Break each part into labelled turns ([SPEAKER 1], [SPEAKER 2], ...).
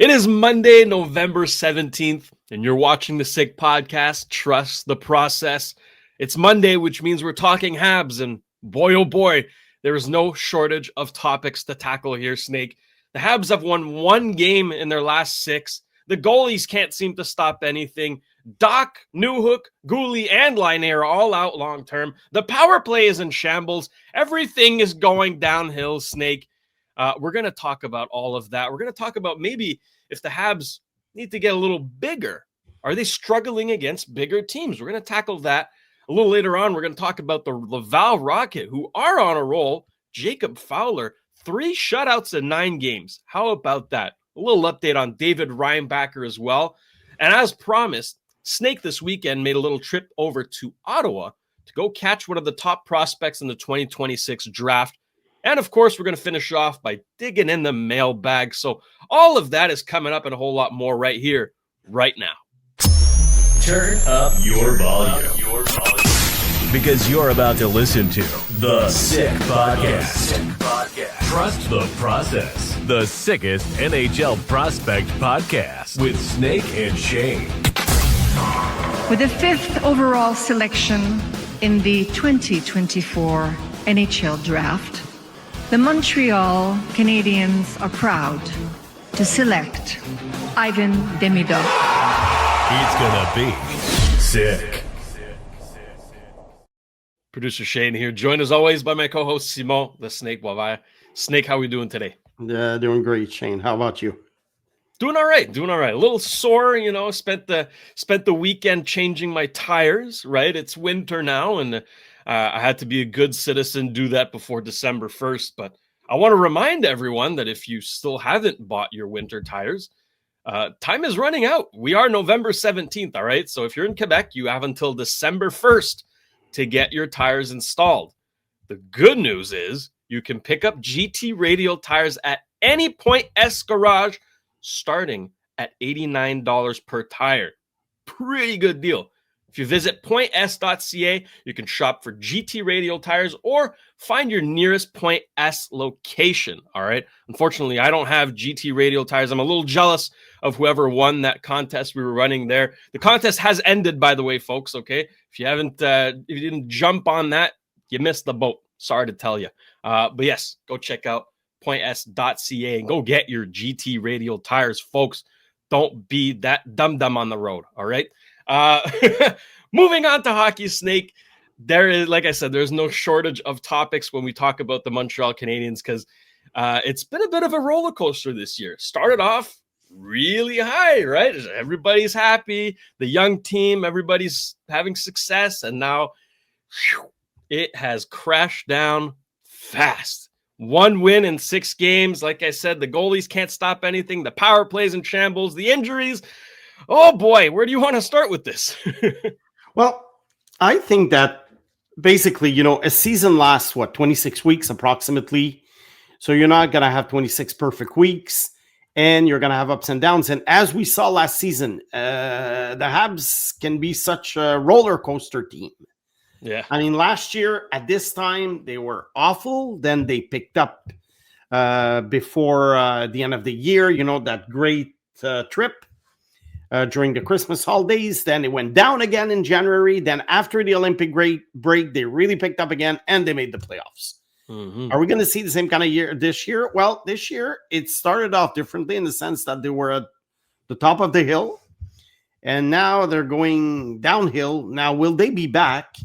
[SPEAKER 1] It is Monday, November 17th, and you're watching the Sick Podcast. Trust the process. It's Monday, which means we're talking Habs, and boy, oh boy, there is no shortage of topics to tackle here, Snake. The Habs have won one game in their last six. The goalies can't seem to stop anything. Doc, Newhook, Gooley, and Laine are all out long-term. The power play is in shambles. Everything is going downhill, Snake. We're going to talk about all of that. We're going to talk about maybe if the Habs need to get a little bigger. Are they struggling against bigger teams? We're going to tackle that. A little later on, we're going to talk about the Laval Rocket, who are on a roll. Jacob Fowler, 3 shutouts in 9 games. How about that? A little update on David Reinbacher as well. And as promised, Snake this weekend made a little trip over to Ottawa to go catch one of the top prospects in the 2026 draft. And of course, we're going to finish off by digging in the mailbag. So all of that is coming up and a whole lot more right here, right now.
[SPEAKER 2] Turn up your volume. Because you're about to listen to The Sick Podcast. Trust the process. The sickest NHL prospect podcast with Snake and Shayne.
[SPEAKER 3] With the 5th overall selection in the 2024 NHL Draft, the Montreal Canadiens are proud to select Ivan Demidov.
[SPEAKER 2] It's gonna be sick.
[SPEAKER 1] Producer Shane here, joined as always by my co-host Simon, the Snake Boisvert. Snake, how are we doing today?
[SPEAKER 4] Doing great, Shane. How about you?
[SPEAKER 1] Doing all right. A little sore, spent the weekend changing my tires, right? It's winter now, and I had to be a good citizen, do that before December 1st. But I want to remind everyone that if you still haven't bought your winter tires, time is running out. We are November 17th, all right? So if you're in Quebec, you have until December 1st to get your tires installed. The good news is you can pick up GT Radial tires at any Point S garage starting at $89 per tire. Pretty good deal. If you visit points.ca, you can shop for GT Radial tires or find your nearest Point S location, all right? Unfortunately, I don't have GT Radial tires. I'm a little jealous of whoever won that contest we were running there. The contest has ended, by the way, folks, okay? If you didn't jump on that, you missed the boat. Sorry to tell you. But yes, go check out points.ca and go get your GT Radial tires, folks. Don't be that dum-dum on the road, all right? Moving on to hockey, Snake. There is, like I said, there's no shortage of topics when we talk about the Montreal Canadiens because it's been a bit of a roller coaster this year. Started off really high, right? Everybody's happy. The young team, everybody's having success, and now it has crashed down fast. 1 win in 6 games. Like I said, the goalies can't stop anything. The power plays in shambles. The injuries. Oh boy, where do you want to start with this?
[SPEAKER 4] Well, I think that basically, a season lasts, 26 weeks approximately. So you're not going to have 26 perfect weeks, and you're going to have ups and downs. And as we saw last season, the Habs can be such a roller coaster team.
[SPEAKER 1] Yeah.
[SPEAKER 4] I mean, last year at this time, they were awful. Then they picked up before the end of the year, that great trip. During the Christmas holidays. Then it went down again in January. Then after the Olympic break, they really picked up again and they made the playoffs. Mm-hmm. Are we going to see the same kind of year this year? Well, this year it started off differently in the sense that they were at the top of the hill and now they're going downhill. Now, will they be back?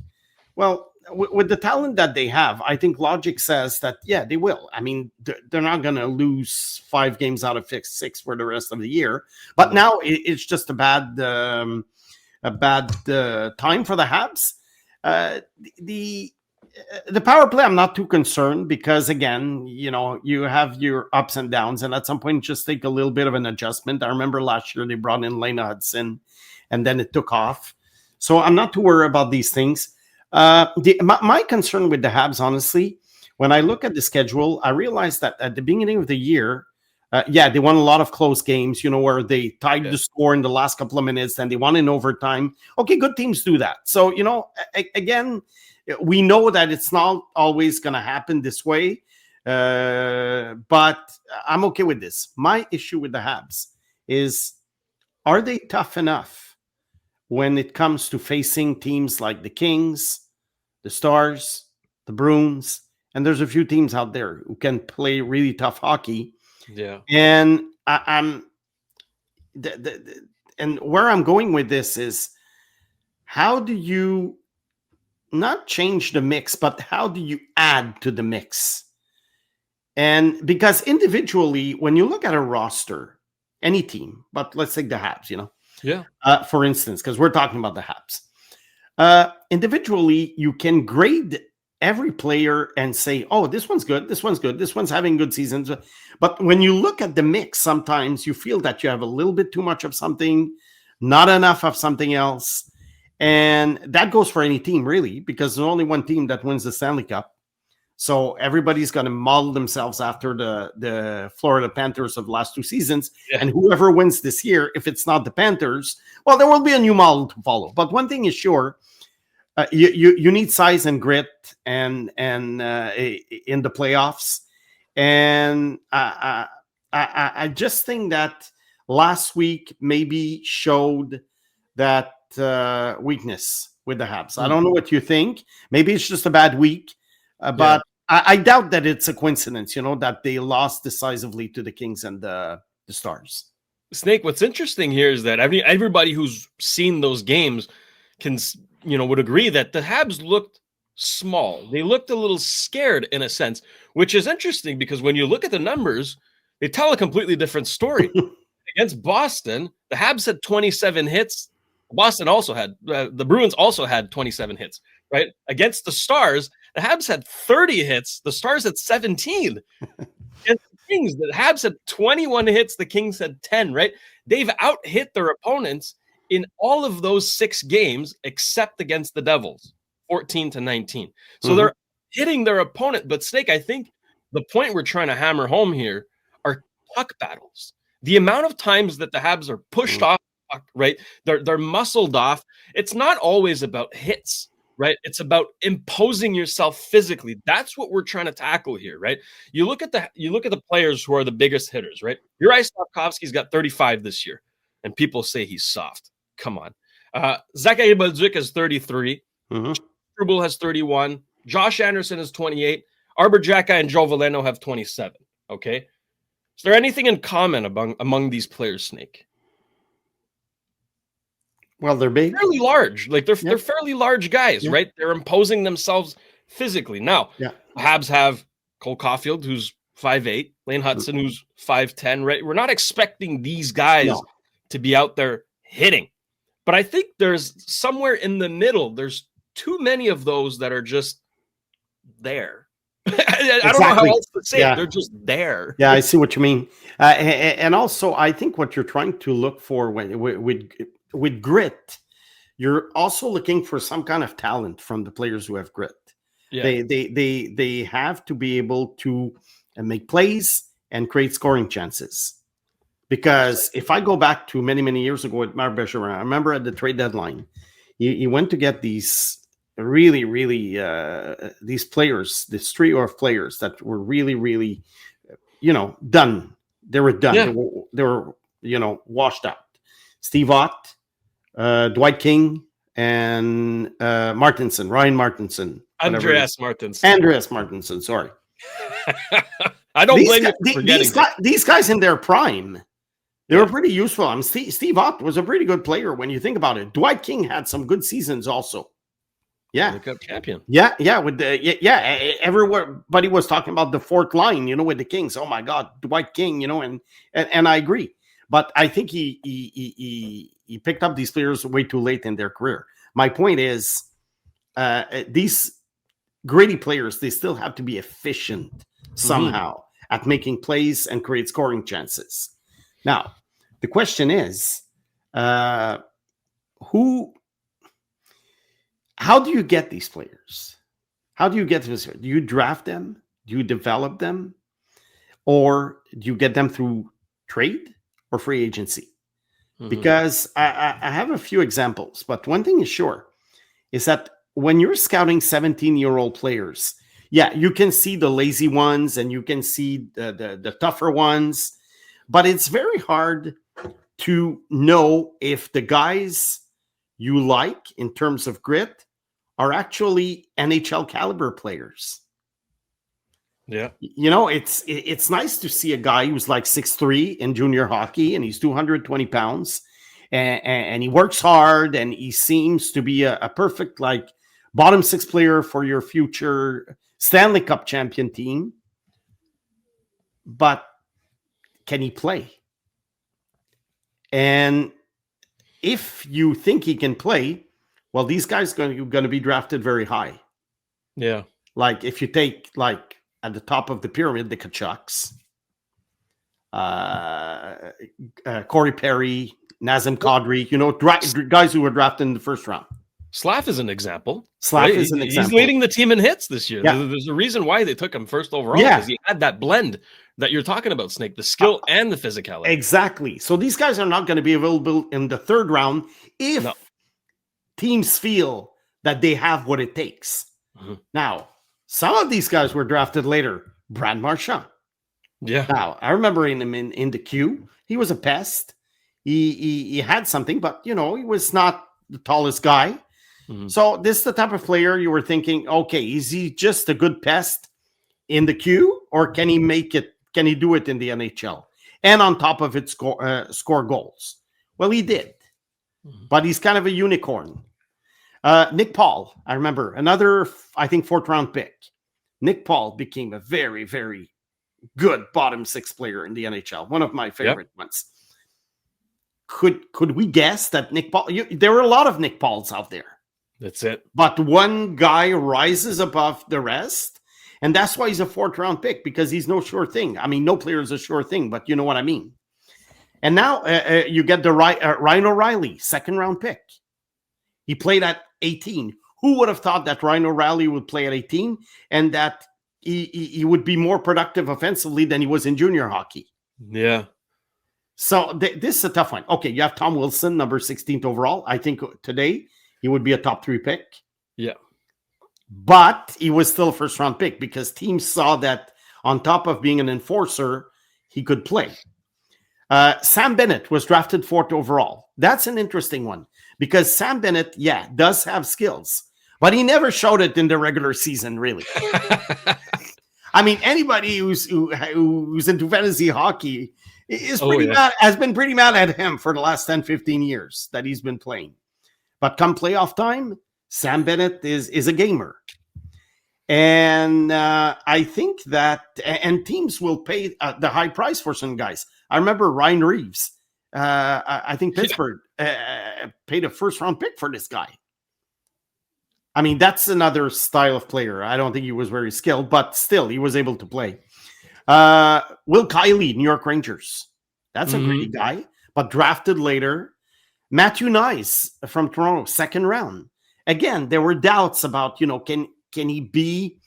[SPEAKER 4] Well, with the talent that they have, I think logic says that, yeah, they will. I mean, they're not going to lose 5 games out of 6 for the rest of the year. But now it's just a bad time for the Habs. The power play, I'm not too concerned because, again, you have your ups and downs. And at some point, just take a little bit of an adjustment. I remember last year they brought in Laine Hudson and then it took off. So I'm not too worried about these things. My concern with the Habs, honestly, when I look at the schedule, I realized that at the beginning of the year, they won a lot of close games, where they tied the score in the last couple of minutes and they won in overtime. Okay, good teams do that. So, again, we know that it's not always going to happen this way, but I'm okay with this. My issue with the Habs is, are they tough enough when it comes to facing teams like the Kings, the Stars, the Bruins, and there's a few teams out there who can play really tough hockey.
[SPEAKER 1] Yeah.
[SPEAKER 4] And and where I'm going with this is, how do you not change the mix, but how do you add to the mix? And because individually, when you look at a roster, any team, but let's take the Habs,
[SPEAKER 1] Yeah.
[SPEAKER 4] For instance, because we're talking about the Habs. Individually, you can grade every player and say, oh, this one's good, this one's good, this one's having good seasons. But when you look at the mix, sometimes you feel that you have a little bit too much of something, not enough of something else. And that goes for any team, really, because there's only one team that wins the Stanley Cup. So everybody's going to model themselves after the Florida Panthers of the last 2 seasons.
[SPEAKER 1] Yeah.
[SPEAKER 4] And whoever wins this year, if it's not the Panthers, well, there will be a new model to follow. But one thing is sure, you need size and grit and in the playoffs. And I just think that last week maybe showed that weakness with the Habs. I don't know what you think. Maybe it's just a bad week, but I doubt that it's a coincidence, that they lost decisively to the Kings and the Stars.
[SPEAKER 1] Snake, what's interesting here is that everybody who's seen those games would agree that the Habs looked small. They looked a little scared in a sense, which is interesting because when you look at the numbers, they tell a completely different story. Against Boston, the Habs had 27 hits. Boston also had, the Bruins also had 27 hits, right? Against the Stars, the Habs had 30 hits. The Stars had 17. Against the Kings, the Habs had 21 hits. The Kings had 10, right? They've out-hit their opponents in all of those 6 games, except against the Devils, 14-19. So they're hitting their opponent. But Snake, I think the point we're trying to hammer home here are puck battles. The amount of times that the Habs are pushed off, right? They're muscled off. It's not always about hits, right? It's about imposing yourself physically. That's what we're trying to tackle here, right? You look at the players who are the biggest hitters, right? Uri Slafkovsky's got 35 this year, and people say he's soft. Come on. Zachary Bolduc has 33. Struble has 31. Josh Anderson has 28. Arbor Xhekaj and Joe Veleno have 27. Okay. Is there anything in common among these players, Snake?
[SPEAKER 4] Well, they're big.
[SPEAKER 1] Fairly large. Like they're fairly large guys, right? They're imposing themselves physically. Now, Habs have Cole Caulfield, who's 5'8", Lane Hudson, who's 5'10", right? We're not expecting these guys to be out there hitting. But I think there's somewhere in the middle, there's too many of those that are just there. I don't know how else to say it. They're just there.
[SPEAKER 4] Yeah, I see what you mean. And also, I think what you're trying to look for with grit, you're also looking for some kind of talent from the players who have grit. Yeah. They have to be able to make plays and create scoring chances. Because if I go back to many, many years ago with Mailbag, I remember at the trade deadline, he went to get these really, really these players, this trio of players that were really, really, done. They were done. Yeah. They were washed out. Steve Ott, Dwight King, and Martinson, Ryan Martinson.
[SPEAKER 1] Andreas Martinson.
[SPEAKER 4] Andreas Martinson, sorry.
[SPEAKER 1] I don't blame you for forgetting
[SPEAKER 4] these guys in their prime. They were pretty useful. Steve Ott was a pretty good player when you think about it. Dwight King had some good seasons also. Yeah,
[SPEAKER 1] World Cup champion.
[SPEAKER 4] Yeah. With everybody was talking about the fourth line, with the Kings. Oh my God, Dwight King, and I agree. But I think he picked up these players way too late in their career. My point is, these gritty players, they still have to be efficient somehow at making plays and create scoring chances. Now, the question is, how do you get these players? How do you get this? Do you draft them? Do you develop them? Or do you get them through trade or free agency? Because I have a few examples, but one thing is sure, is that when you're scouting 17-year-old players, you can see the lazy ones and you can see the tougher ones, but it's very hard to know if the guys you like in terms of grit are actually NHL caliber players.
[SPEAKER 1] Yeah.
[SPEAKER 4] You know, it's nice to see a guy who's like 6'3" in junior hockey and he's 220 pounds and he works hard and he seems to be a perfect like bottom six player for your future Stanley Cup champion team. But can he play? And if you think he can play, well, these guys are going to be drafted very high.
[SPEAKER 1] Yeah.
[SPEAKER 4] Like if you take like at the top of the pyramid, the Kachucks, Corey Perry, Nazem Kadri, you know, guys who were drafted in the first round.
[SPEAKER 1] Slav is an example.
[SPEAKER 4] Slav is an example.
[SPEAKER 1] He's leading the team in hits this year.
[SPEAKER 4] Yeah.
[SPEAKER 1] There's a reason why they took him first overall, because he had that blend that you're talking about, Snake, the skill and the physicality.
[SPEAKER 4] Exactly. So these guys are not going to be available in the third round if teams feel that they have what it takes. Mm-hmm. Now, some of these guys were drafted later. Brad Marchand.
[SPEAKER 1] Yeah.
[SPEAKER 4] Now, I remember him in the queue. He was a pest. He had something, but, you know, he was not the tallest guy. Mm-hmm. So this is the type of player you were thinking, okay, is he just a good pest in the queue, or can he make it? Can he do it in the NHL? And on top of it, score goals? Well, he did. Mm-hmm. But he's kind of a unicorn. Nick Paul, I remember, another, I think, fourth-round pick. Nick Paul became a very, very good bottom six player in the NHL. One of my favorite ones. Could we guess that Nick Paul... there were a lot of Nick Pauls out there.
[SPEAKER 1] That's it.
[SPEAKER 4] But one guy rises above the rest, and that's why he's a fourth-round pick, because he's no sure thing. I mean, no player is a sure thing, but you know what I mean. And now you get the Ryan O'Reilly, second-round pick. He played at 18. Who would have thought that Ryan O'Reilly would play at 18 and that he would be more productive offensively than he was in junior hockey?
[SPEAKER 1] Yeah.
[SPEAKER 4] So this is a tough one. Okay, you have Tom Wilson, number 16th overall. I think today he would be a top 3 pick.
[SPEAKER 1] Yeah.
[SPEAKER 4] But he was still a first-round pick because teams saw that on top of being an enforcer, he could play. Sam Bennett was drafted 4th overall. That's an interesting one because Sam Bennett, does have skills, but he never showed it in the regular season, really. I mean, anybody who's into fantasy hockey is has been pretty mad at him for the last 10, 15 years that he's been playing. But come playoff time, Sam Bennett is a gamer. And I think that, and teams will pay the high price for some guys. I remember Ryan Reeves. I think Pittsburgh paid a first-round pick for this guy. I mean, that's another style of player. I don't think he was very skilled, but still, he was able to play. Will Kiley, New York Rangers. That's a great guy, but drafted later. Matthew Nice from Toronto, second round. Again, there were doubts about, can he be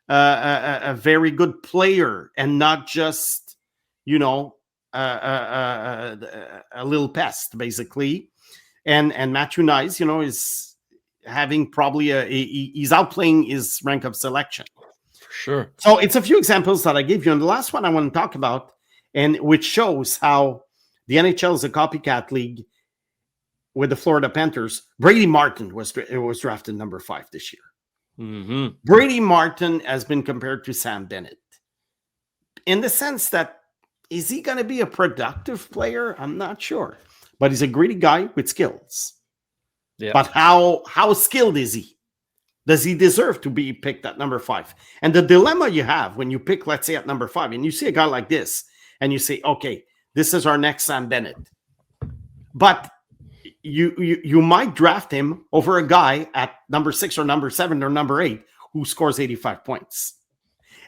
[SPEAKER 4] a very good player and not just, a little pest, basically. And Matthew Nice, is having probably he's outplaying his rank of selection.
[SPEAKER 1] Sure.
[SPEAKER 4] So it's a few examples that I gave you. And the last one I want to talk about, and which shows how the NHL is a copycat league with the Florida Panthers. Brady Martin was drafted number 5 this year.
[SPEAKER 1] Mm-hmm.
[SPEAKER 4] Brady Martin has been compared to Sam Bennett in the sense that, is he going to be a productive player? I'm not sure, but he's a gritty guy with skills. Yeah. But how skilled is he? Does he deserve to be picked at number 5? And the dilemma you have when you pick, let's say, at number 5, and you see a guy like this, and you say, okay, this is our next Sam Bennett. But you might draft him over a guy at number 6 or number 7 or number 8 who scores 85 points.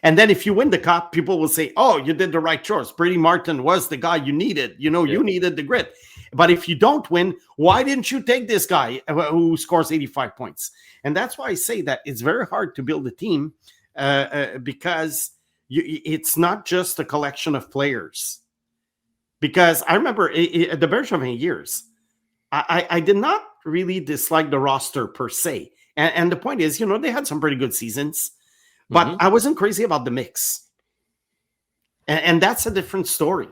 [SPEAKER 4] And then if you win the cup, people will say, oh, you did the right choice. Brady Martin was the guy you needed. You needed the grit. But if you don't win, why didn't you take this guy who scores 85 points? And that's why I say that it's very hard to build a team because it's not just a collection of players. Because I remember at the Bergevin years, I did not really dislike the roster per se. And the point is, they had some pretty good seasons, but I wasn't crazy about the mix. And that's a different story.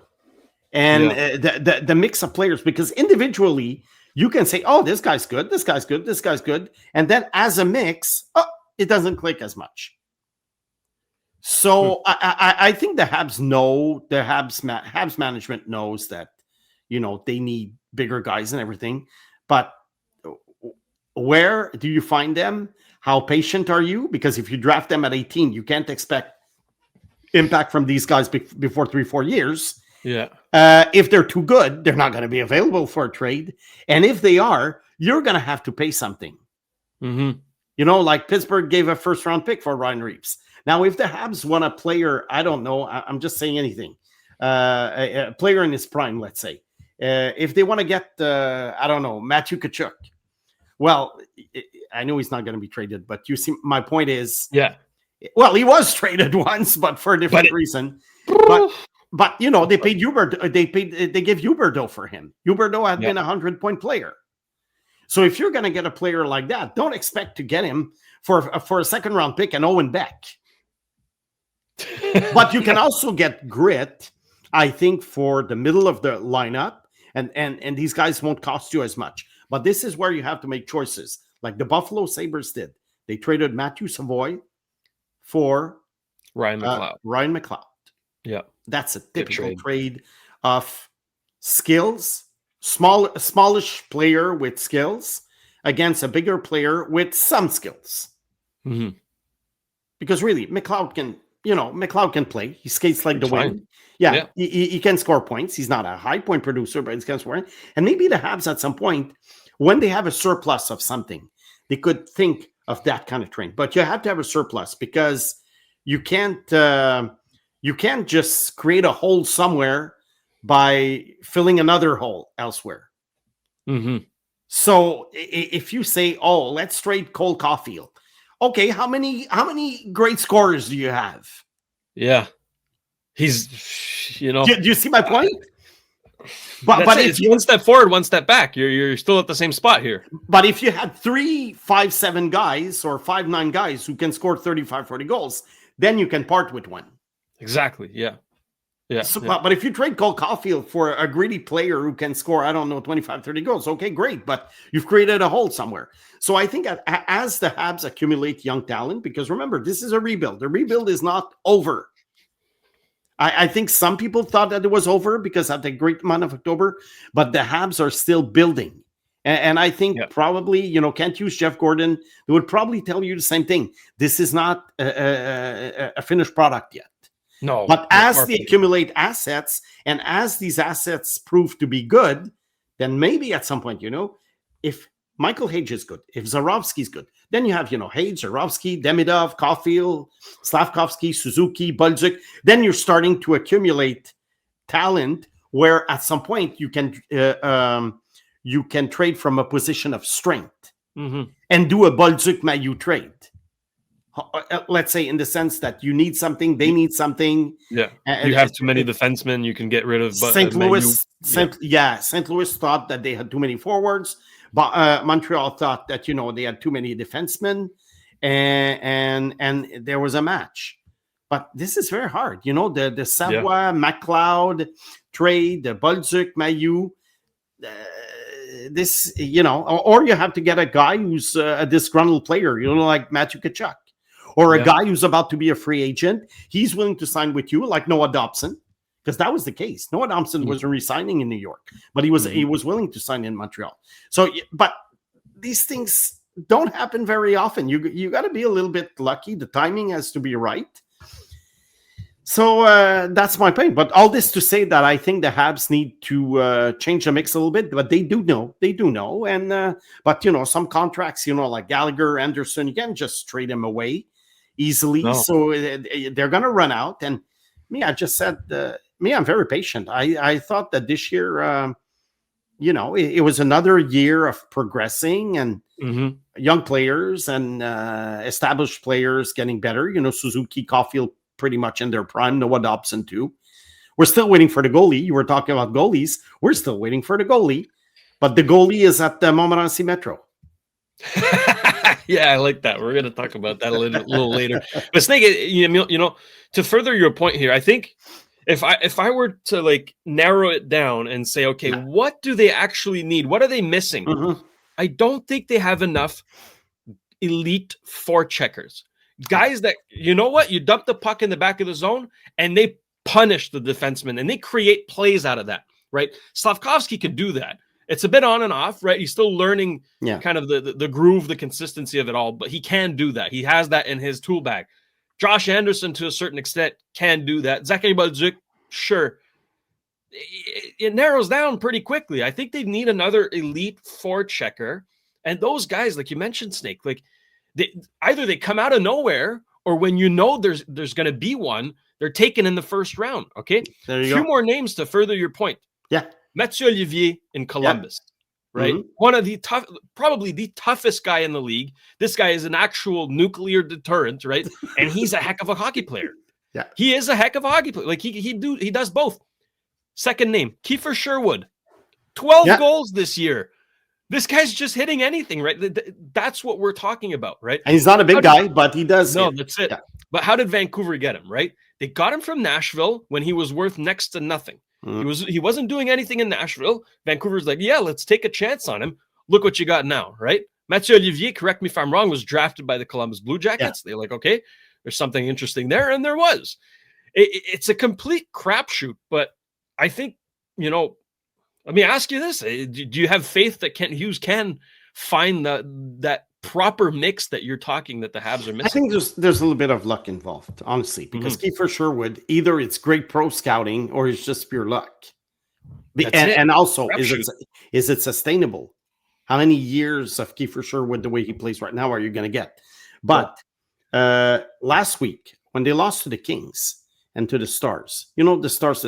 [SPEAKER 4] and the mix of players, because individually you can say, oh, this guy's good, this guy's good, this guy's good, and then as a mix, it doesn't click as much. So I think the Habs know, the Habs management knows that, they need bigger guys and everything, but where do you find them? How patient are you? Because if you draft them at 18, you can't expect impact from these guys before 3-4 years.
[SPEAKER 1] Yeah.
[SPEAKER 4] If they're too good, they're not going to be available for a trade. And if they are, you're going to have to pay something.
[SPEAKER 1] Mm-hmm.
[SPEAKER 4] Like Pittsburgh gave a first-round pick for Ryan Reeves. Now, if the Habs want a player, I don't know, I'm just saying anything, a player in his prime, let's say, if they want to get, I don't know, Matthew Tkachuk, well, I know he's not going to be traded, but you see, my point is, well, he was traded once, but for a different reason. But they paid Huberdeau. They gave Huberdeau for him. Huberdeau had been a 100-point player. So if you're going to get a player like that, don't expect to get him for a second-round pick and Owen Beck. But you can also get grit, I think, for the middle of the lineup, and these guys won't cost you as much. But this is where you have to make choices, like the Buffalo Sabres did. They traded Matthew Savoy for
[SPEAKER 1] Ryan McLeod.
[SPEAKER 4] Yeah, that's a typical trade of skills, smallish player with skills against a bigger player with some skills.
[SPEAKER 1] Mm-hmm.
[SPEAKER 4] Because really, McLeod can play. He skates like the wind. Yeah. He can score points. He's not a high point producer, but he can score. And maybe the Habs at some point, when they have a surplus of something, they could think of that kind of trade. But you have to have a surplus, because you can't just create a hole somewhere by filling another hole elsewhere.
[SPEAKER 1] Mm-hmm.
[SPEAKER 4] So if you say, oh, let's trade Cole Caulfield. Okay, how many great scorers do you have?
[SPEAKER 1] Yeah. He's,
[SPEAKER 4] Do you see my point? But
[SPEAKER 1] it's one step forward, one step back. You're still at the same spot here.
[SPEAKER 4] But if you had 3 5'7" guys or 5'9" guys who can score 35, 40 goals, then you can part with one.
[SPEAKER 1] Exactly. Yeah. Yeah.
[SPEAKER 4] So, But if you trade Cole Caulfield for a greedy player who can score, I don't know, 25, 30 goals, okay, great. But you've created a hole somewhere. So I think as the Habs accumulate young talent, because remember, this is a rebuild. The rebuild is not over. I think some people thought that it was over because of the great month of October, but the Habs are still building. And I think probably, can't use Jeff Gordon. They would probably tell you the same thing. This is not a finished product yet.
[SPEAKER 1] No.
[SPEAKER 4] But as they accumulate assets, and as these assets prove to be good, then maybe at some point, if Michael Hage is good, if Zarovsky is good, then you have, Hage, Zarovsky, Demidov, Caulfield, Slavkovsky, Suzuki, Bolduc. Then you're starting to accumulate talent where at some point you can trade from a position of strength and do a Bolduc-Mailloux trade. Let's say in the sense that you need something, they need something.
[SPEAKER 1] Yeah, you have too many defensemen. You can get rid of
[SPEAKER 4] St. Louis. St. Louis thought that they had too many forwards, but Montreal thought that they had too many defensemen, and there was a match. But this is very hard. The Savoy McLeod trade, the Bolduc Mailloux. This, or you have to get a guy who's a disgruntled player, like Matthew Tkachuk. Or a guy who's about to be a free agent. He's willing to sign with you, like Noah Dobson, because that was the case. Noah Dobson was resigning in New York, but he was willing to sign in Montreal. So, but these things don't happen very often. You got to be a little bit lucky. The timing has to be right. So that's my point. But all this to say that I think the Habs need to change the mix a little bit. But they do know. And but some contracts, like Gallagher, Anderson, you can't just trade them away easily. No. So they're going to run out. And I just said, I'm very patient. I thought that this year, it was another year of progressing and young players and established players getting better. Suzuki, Caulfield, pretty much in their prime. Noah Dobson too. We're still waiting for the goalie. You were talking about goalies. We're still waiting for the goalie. But the goalie is at the Montmorency Metro.
[SPEAKER 1] Yeah, I like that. We're going to talk about that a little later. But Snake, to further your point here, I think if I were to like narrow it down and say, okay, what do they actually need? What are they missing?
[SPEAKER 4] Mm-hmm.
[SPEAKER 1] I don't think they have enough elite forecheckers. Guys that, you know what? You dump the puck in the back of the zone and they punish the defenseman and they create plays out of that, right? Slavkovsky could do that. It's a bit on and off, right? He's still learning kind of the groove, the consistency of it all, but he can do that. He has that in his tool bag. Josh Anderson, to a certain extent, can do that. Zachary Bolduc, sure. It narrows down pretty quickly. I think they need another elite forechecker. And those guys, like you mentioned, Snake, like either they come out of nowhere or when you know there's going to be one, they're taken in the first round, okay?
[SPEAKER 4] There you
[SPEAKER 1] go. A few
[SPEAKER 4] go.
[SPEAKER 1] more names to further your point.
[SPEAKER 4] Yeah.
[SPEAKER 1] Mathieu Olivier in Columbus, right? Mm-hmm. One of the probably the toughest guy in the league. This guy is an actual nuclear deterrent, right? And he's a heck of a hockey player.
[SPEAKER 4] Yeah.
[SPEAKER 1] He is a heck of a hockey player. Like he does both. Second name, Kiefer Sherwood. 12 goals this year. This guy's just hitting anything, right? That's what we're talking about, right?
[SPEAKER 4] And he's not a big guy, but he does.
[SPEAKER 1] No, that's it. Yeah. But how did Vancouver get him, right? They got him from Nashville when he was worth next to nothing. He wasn't doing anything in Nashville. Vancouver's like, yeah, let's take a chance on him. Look what you got now, right? Mathieu Olivier, correct me if I'm wrong, was drafted by the Columbus Blue Jackets. Yeah. They're like, okay, there's something interesting there, and there was. It's a complete crapshoot, but I think, let me ask you this. Do you have faith that Kent Hughes can find that proper mix that you're talking that the Habs are missing?
[SPEAKER 4] I think there's a little bit of luck involved, honestly, because Kiefer Sherwood, either it's great pro scouting or it's just pure luck. And also, is it sustainable? How many years of Kiefer Sherwood, the way he plays right now, are you going to get? But last week, when they lost to the Kings and to the Stars, the Stars,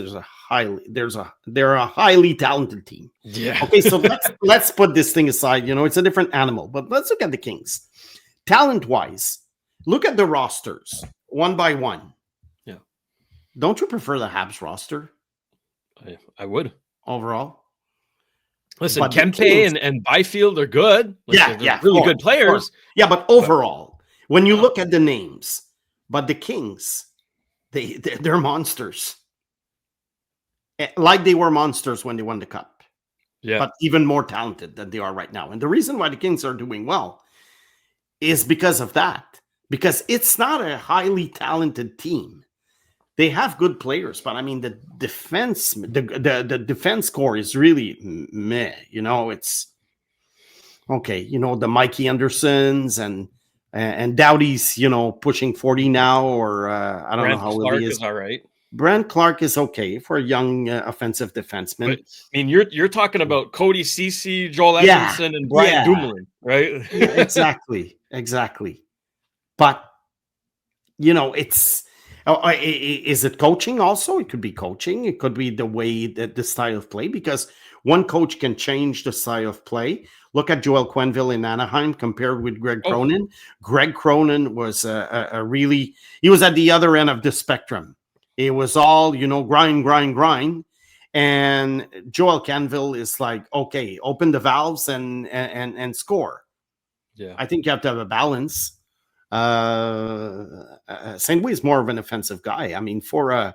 [SPEAKER 4] they're a highly talented team.
[SPEAKER 1] Yeah.
[SPEAKER 4] Okay, so let's put this thing aside. It's a different animal, but let's look at the Kings. Talent-wise, look at the rosters one by one.
[SPEAKER 1] Yeah.
[SPEAKER 4] Don't you prefer the Habs roster?
[SPEAKER 1] I would.
[SPEAKER 4] Overall?
[SPEAKER 1] Listen, Kempe and Byfield are good. They're really good players.
[SPEAKER 4] Yeah, but overall, when you look at the names, but the Kings, they're monsters. Like they were monsters when they won the Cup.
[SPEAKER 1] Yeah.
[SPEAKER 4] But even more talented than they are right now. And the reason why the Kings are doing well is because of that. Because it's not a highly talented team. They have good players, but I mean the defense, the defense core is really meh. It's okay. The Mikey Andersons and Doughty's, pushing 40 now, or I don't know how
[SPEAKER 1] Clark
[SPEAKER 4] he is.
[SPEAKER 1] All right.
[SPEAKER 4] Brent Clark is okay for a young offensive defenseman.
[SPEAKER 1] But, I mean, you're talking about Cody Ceci, Joel Edmondson, and Brian Dumoulin, right?
[SPEAKER 4] Exactly. But it's. Is it coaching also? It could be coaching. It could be the way that the style of play, because one coach can change the style of play. Look at Joel Quenneville in Anaheim compared with Greg Cronin. Greg Cronin was he was at the other end of the spectrum. It was all, grind. And Joel Quenneville is like, okay, open the valves and score.
[SPEAKER 1] Yeah.
[SPEAKER 4] I think you have to have a balance. St. Louis is more of an offensive guy. I mean, for a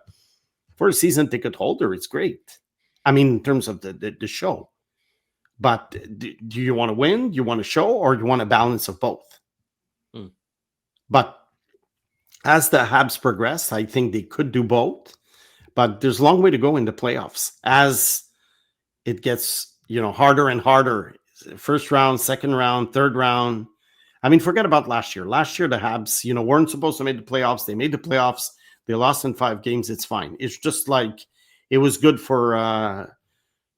[SPEAKER 4] season ticket holder, it's great. I mean, in terms of the show. But do you want to win? Do you want to show? Or do you want a balance of both? But as the Habs progress, I think they could do both. But there's a long way to go in the playoffs. As it gets, harder and harder. First round, second round, third round. I mean, forget about last year. Last year, the Habs, weren't supposed to make the playoffs. They made the playoffs. They lost in 5 games. It's fine. It's just like it was good for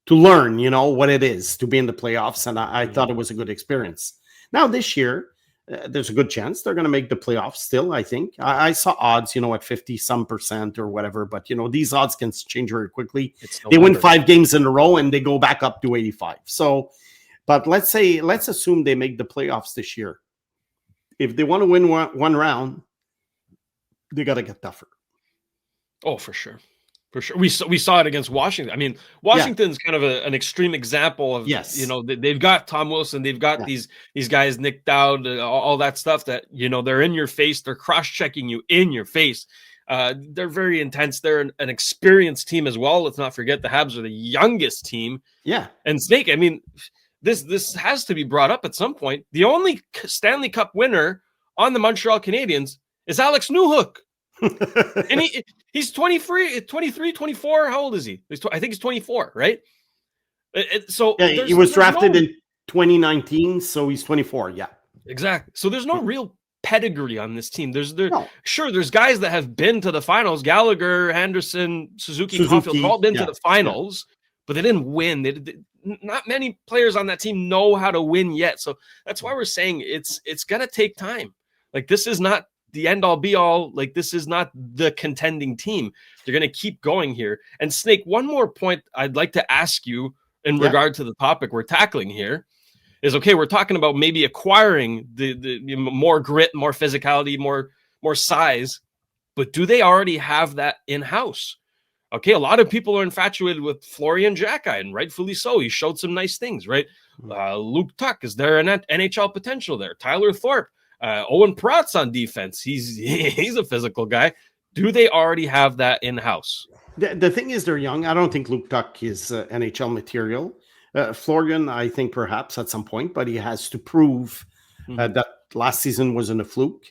[SPEAKER 4] to learn, what it is to be in the playoffs. And I thought it was a good experience. Now, this year, there's a good chance they're going to make the playoffs still, I think. I saw odds, at 50% or whatever. But, these odds can change very quickly. They win 5 games in a row and they go back up to 85. So, but let's assume they make the playoffs this year. If they want to win one round, they got to get tougher.
[SPEAKER 1] Oh, for sure. For sure. We saw it against Washington. I mean, Washington's kind of an extreme example of, they've got Tom Wilson. They've got these guys Nick Dowd, all that stuff that, they're in your face. They're cross-checking you in your face. They're very intense. They're an experienced team as well. Let's not forget the Habs are the youngest team.
[SPEAKER 4] Yeah.
[SPEAKER 1] And Snake, I mean, this has to be brought up at some point. The only Stanley Cup winner on the Montreal Canadiens is Alex Newhook. And he's 23, 24. How old is he? I think he's 24, right? So
[SPEAKER 4] yeah, he was drafted in 2019, so he's 24. Yeah,
[SPEAKER 1] exactly. So there's no real pedigree on this team. Sure, there's guys that have been to the finals. Gallagher, Henderson, Suzuki, Caulfield have all been to the finals, but they didn't win. Not many players on that team know how to win yet. So that's why we're saying it's gonna take time. Like, this is not the end all be all. Like, this is not the contending team. They're gonna keep going here. And Snake, one more point I'd like to ask you in regard to the topic we're tackling here is, okay, we're talking about maybe acquiring the more grit, more physicality, more size, but do they already have that in-house? Okay, a lot of people are infatuated with Florian Xhekaj, and rightfully so. He showed some nice things, right? Luke Tuck, is there an NHL potential there? Tyler Thorpe, Owen Pratt's on defense. He's a physical guy. Do they already have that in-house?
[SPEAKER 4] The thing is, they're young. I don't think Luke Tuck is NHL material. Florian, I think perhaps at some point, but he has to prove that last season wasn't a fluke.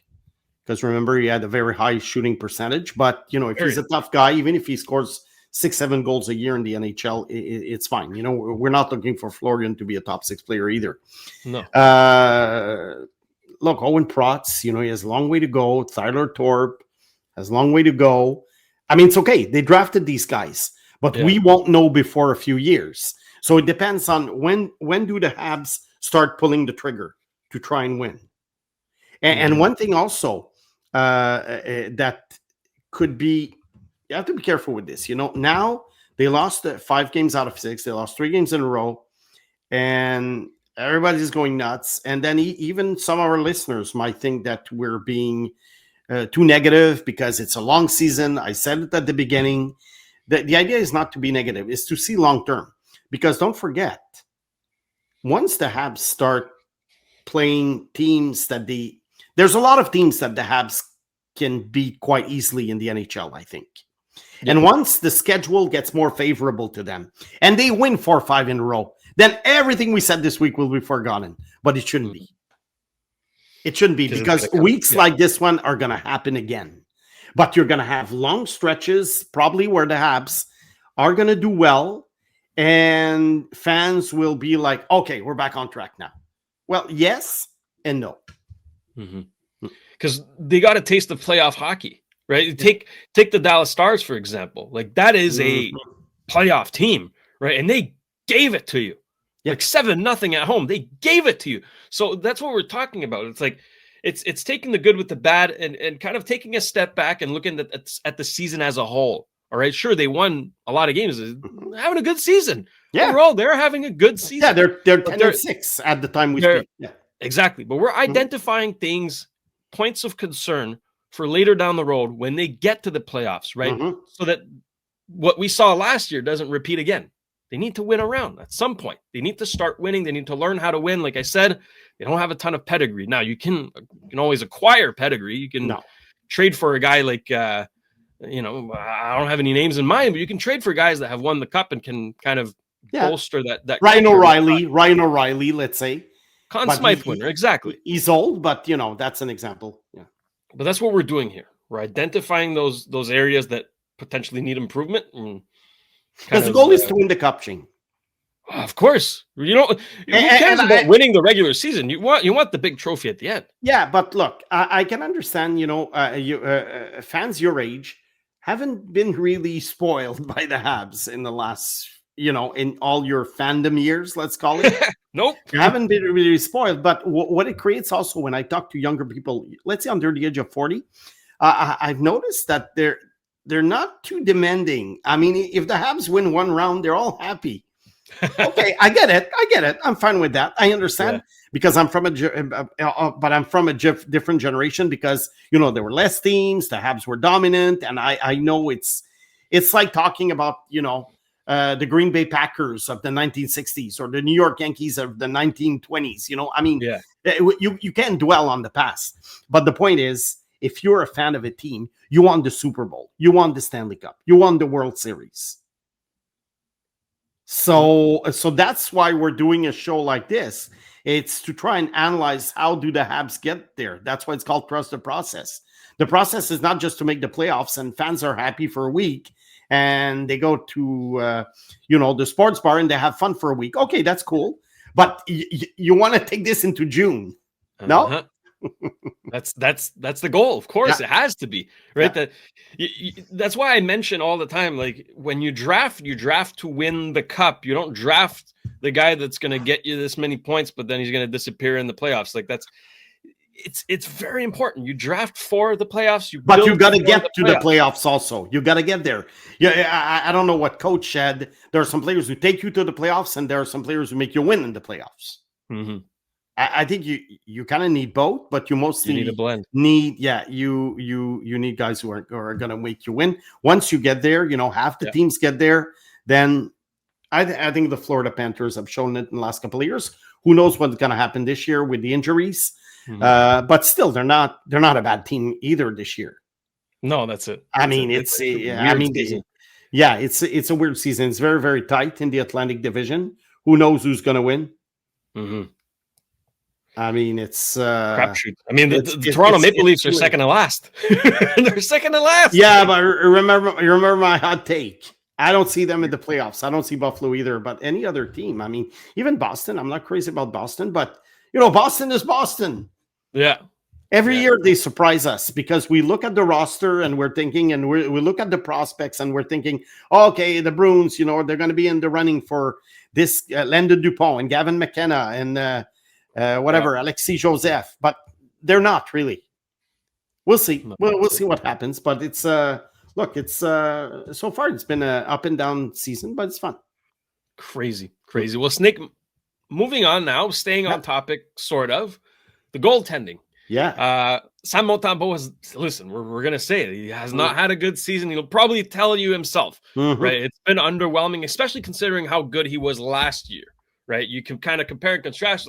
[SPEAKER 4] Because remember, he had a very high shooting percentage. But, if he's a tough guy, even if he scores 6-7 goals a year in the NHL, it's fine. We're not looking for Florian to be a top 6 player either.
[SPEAKER 1] No.
[SPEAKER 4] Look, Owen Protz, he has a long way to go. Tyler Thorpe has a long way to go. I mean, it's okay. They drafted these guys, but we won't know before a few years. So it depends on when do the Habs start pulling the trigger to try and win. And one thing also that could be, you have to be careful with this. Now they lost 5 games out of 6. They lost 3 games in a row, and everybody's going nuts. And then even some of our listeners might think that we're being too negative because it's a long season. I said it at the beginning. The idea is not to be negative, it's to see long term. Because don't forget, once the Habs start playing teams there's a lot of teams that the Habs can beat quite easily in the NHL, I think. Yeah. And once the schedule gets more favorable to them and they win 4 or 5 in a row, then everything we said this week will be forgotten. But it shouldn't be. It shouldn't be, because weeks like this one are going to happen again. But you're going to have long stretches, probably where the Habs are going to do well. And fans will be like, okay, we're back on track now. Well, yes and no.
[SPEAKER 1] Because they got a taste of playoff hockey, right? Take the Dallas Stars, for example. Like, that is a playoff team, right? And they gave it to you. Like 7-0 at home. They gave it to you. So that's what we're talking about. It's like, it's taking the good with the bad and kind of taking a step back and looking at the season as a whole. All right, sure, they won a lot of games, having a good season.
[SPEAKER 4] Yeah,
[SPEAKER 1] overall, they're having a good season.
[SPEAKER 4] Yeah, they're 10-6 at the time we speak. Yeah,
[SPEAKER 1] exactly. But we're identifying points of concern for later down the road when they get to the playoffs, right? So that what we saw last year doesn't repeat again. They need to win a round at some point. They need to start winning. They need to learn how to win. Like I said, they don't have a ton of pedigree. Now, you can always acquire pedigree. You can trade for a guy like. I don't have any names in mind, but you can trade for guys that have won the cup and can kind of bolster that.
[SPEAKER 4] Ryan O'Reilly, let's say.
[SPEAKER 1] Conn Smythe winner, exactly.
[SPEAKER 4] He's old, but that's an example. Yeah.
[SPEAKER 1] But that's what we're doing here. We're identifying those areas that potentially need improvement.
[SPEAKER 4] Because the goal is to win the cup, Shane.
[SPEAKER 1] Of course. Who cares about winning the regular season? You want the big trophy at the end.
[SPEAKER 4] Yeah, but look, I can understand, fans your age haven't been really spoiled by the Habs in the last, in all your fandom years, let's call it.
[SPEAKER 1] Nope.
[SPEAKER 4] You haven't been really spoiled. But what it creates also when I talk to younger people, let's say under the age of 40, I've noticed that they're not too demanding. I mean, if the Habs win one round, they're all happy. Okay, I get it. I'm fine with that. I understand because I'm from a different generation because, there were less teams, the Habs were dominant. And I know it's like talking about, the Green Bay Packers of the 1960s or the New York Yankees of the 1920s. You can't dwell on the past. But the point is, if you're a fan of a team, you want the Super Bowl, you want the Stanley Cup, you want the World Series. So that's why we're doing a show like this. It's to try and analyze how do the Habs get there. That's why it's called Trust the Process. The process is not just to make the playoffs and fans are happy for a week and they go to the sports bar and they have fun for a week. Okay, that's cool. But you want to take this into June. No?
[SPEAKER 1] Uh-huh. That's the goal. Of course, it has to be, right? That's why I mention all the time, like when you draft to win the cup. You don't draft the guy that's going to get you this many points, but then he's going to disappear in the playoffs. Like it's very important. You draft for the playoffs.
[SPEAKER 4] But you got to get to the playoffs also. You got to get there. Yeah, I don't know what coach said. There are some players who take you to the playoffs, and there are some players who make you win in the playoffs.
[SPEAKER 1] Mm-hmm.
[SPEAKER 4] I think you kind of need both, but you mostly
[SPEAKER 1] need a blend.
[SPEAKER 4] You need guys who are going to make you win. Once you get there, half the teams get there, then I think the Florida Panthers have shown it in the last couple of years. Who knows what's going to happen this year with the injuries? Mm-hmm. But still, they're not a bad team either this year.
[SPEAKER 1] No, that's it.
[SPEAKER 4] It's a weird season. It's very, very tight in the Atlantic Division. Who knows who's going to win?
[SPEAKER 1] Mm-hmm.
[SPEAKER 4] It's
[SPEAKER 1] crapshoot. The Toronto Maple Leafs are second to last. They're second to last.
[SPEAKER 4] Yeah, but remember my hot take. I don't see them in the playoffs. I don't see Buffalo either, but any other team. Even Boston. I'm not crazy about Boston, but Boston is Boston.
[SPEAKER 1] Yeah.
[SPEAKER 4] Every year they surprise us because we look at the roster and we're thinking, and we look at the prospects and we're thinking, okay, the Bruins, they're going to be in the running for this Landon Dupont and Gavin McKenna and Alexis Joseph, but they're not really. We'll see. We'll see what happens, but it's so far it's been an up and down season, but it's fun.
[SPEAKER 1] Crazy. Well, Snake, moving on now, staying on topic, sort of, the goaltending.
[SPEAKER 4] Yeah.
[SPEAKER 1] Sam Montembeault has, listen, we're going to say it. He has not had a good season. He'll probably tell you himself, right? It's been underwhelming, especially considering how good he was last year, right? You can kind of compare and contrast,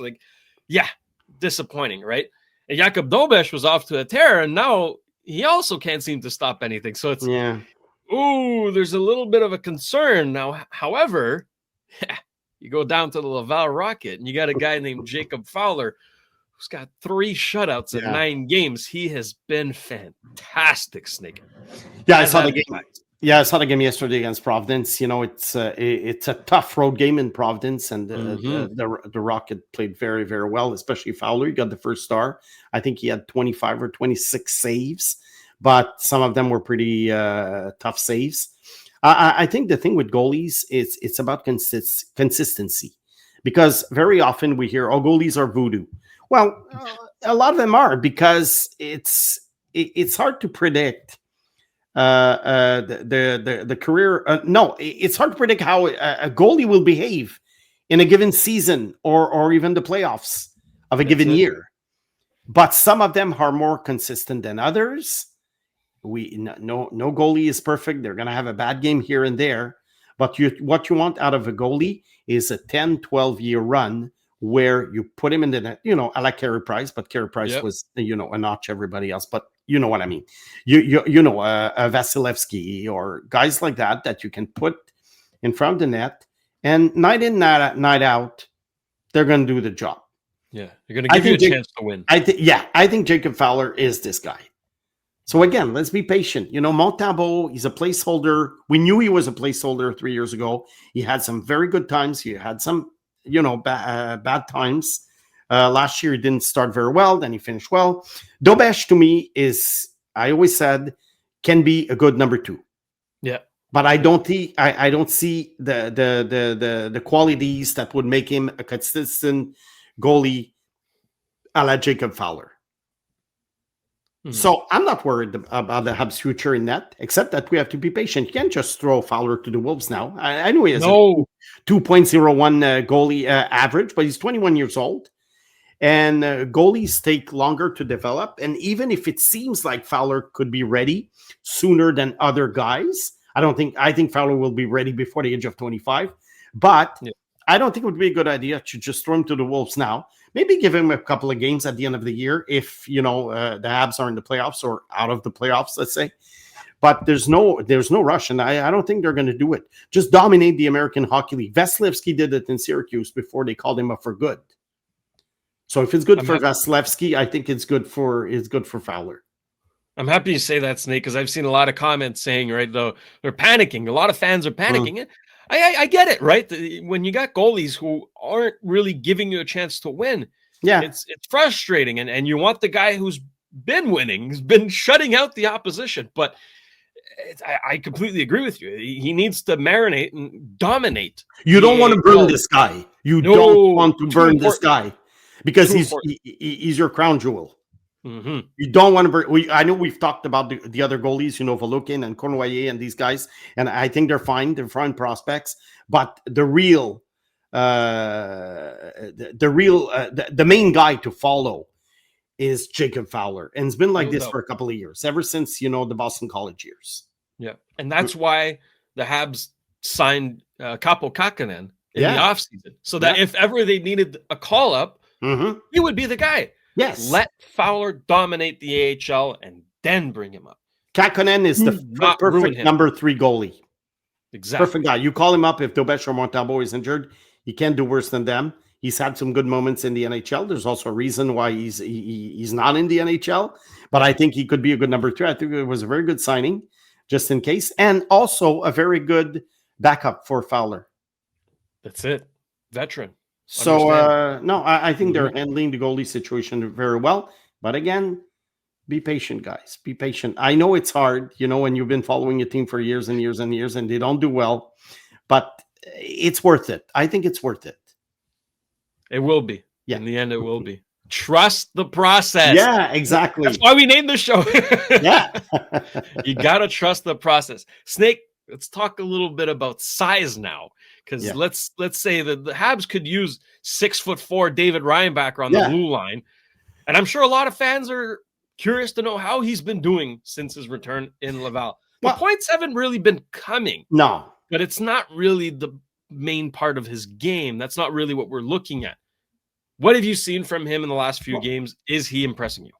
[SPEAKER 1] disappointing, right? And Jakub Dobeš was off to a tear, and now he also can't seem to stop anything. So it's, there's a little bit of a concern. Now, however, you go down to the Laval Rocket, and you got a guy named Jacob Fowler, who's got 3 shutouts in 9 games. He has been fantastic, Snake.
[SPEAKER 4] Yeah, I saw the game. Yeah, I saw the game yesterday against Providence. It's a tough road game in Providence, and the Rocket played very, very well, especially Fowler. He got the first star. I think he had 25 or 26 saves, but some of them were pretty tough saves. I think the thing with goalies is it's about consistency, because very often we hear, goalies are voodoo. Well, a lot of them are, because it's hard to predict the career. It's hard to predict how a goalie will behave in a given season or even the playoffs of a given year. But some of them are more consistent than others. No goalie is perfect. They're going to have a bad game here and there. But what you want out of a goalie is a 10, 12-year run where you put him in the net. I like Carey Price, but Carey Price was, a notch everybody else. But you know what I mean. Vasilevsky or guys like that you can put in front of the net, and night in, night out, they're going to do the job.
[SPEAKER 1] Yeah, you're going to give you a chance to win.
[SPEAKER 4] I think Jacob Fowler is this guy. So again, let's be patient. Montembeault, he's a placeholder. We knew he was a placeholder 3 years ago. He had some very good times. He had some, bad times. Last year, he didn't start very well. Then he finished well. Dobeš, to me, I always said, can be a good number 2.
[SPEAKER 1] Yeah.
[SPEAKER 4] But I don't see the qualities that would make him a consistent goalie a la Jacob Fowler. Mm-hmm. So I'm not worried about the Habs' future in that, except that we have to be patient. You can't just throw Fowler to the Wolves now. Anyway, it's a 2.01 goalie average, but he's 21 years old. And goalies take longer to develop. And even if it seems like Fowler could be ready sooner than other guys, I think Fowler will be ready before the age of 25. But I don't think it would be a good idea to just throw him to the Wolves now. Maybe give him a couple of games at the end of the year if, the Habs are in the playoffs or out of the playoffs, let's say. But there's no rush, and I don't think they're going to do it. Just dominate the American Hockey League. Vasilevsky did it in Syracuse before they called him up for good. So if it's good for Vasilevsky, I think it's good for Fowler.
[SPEAKER 1] I'm happy you say that, Snake, because I've seen a lot of comments saying, right, though, they're panicking. A lot of fans are panicking. I get it, right? When you got goalies who aren't really giving you a chance to win, it's frustrating. And you want the guy who's been winning, who's been shutting out the opposition. But I completely agree with you. He needs to marinate and dominate.
[SPEAKER 4] You don't want to burn this guy. You don't want to burn this guy because he's your crown jewel.
[SPEAKER 1] Mm-hmm.
[SPEAKER 4] You don't want to burn. I know we've talked about the other goalies, Volukin and Cournoyer and these guys, and I think they're fine. They're fine prospects, but the main guy to follow is Jacob Fowler, and it's been like this for a couple of years, ever since the Boston College years.
[SPEAKER 1] Yeah, and that's why the Habs signed Kaapo Kähkönen in the offseason, so that if ever they needed a call up, he would be the guy.
[SPEAKER 4] Yes.
[SPEAKER 1] Let Fowler dominate the AHL and then bring him up.
[SPEAKER 4] Kähkönen is the perfect number 3 goalie.
[SPEAKER 1] Exactly.
[SPEAKER 4] Perfect guy. You call him up if Dobeš or Montalbo is injured. He can't do worse than them. He's had some good moments in the NHL. There's also a reason why he's not in the NHL, but I think he could be a good number 3. I think it was a very good signing, just in case, and also a very good backup for Fowler.
[SPEAKER 1] That's it. Veteran.
[SPEAKER 4] So, I think they're handling the goalie situation very well. But again, be patient, guys. Be patient. I know it's hard, when you've been following a team for years and years and years and they don't do well, but it's worth it. I think it's worth it.
[SPEAKER 1] It will be.
[SPEAKER 4] Yeah.
[SPEAKER 1] In the end, it will be. Trust the process.
[SPEAKER 4] Yeah, exactly.
[SPEAKER 1] That's why we named the show.
[SPEAKER 4] Yeah.
[SPEAKER 1] You got to trust the process. Snake, let's talk a little bit about size now. Because let's say that the Habs could use 6'4" David Reinbacher on the blue line. And I'm sure a lot of fans are curious to know how he's been doing since his return in Laval. The points haven't really been coming.
[SPEAKER 4] No.
[SPEAKER 1] But it's not really the main part of his game. That's not really what we're looking at. What have you seen from him in the last few games? Is he impressing you?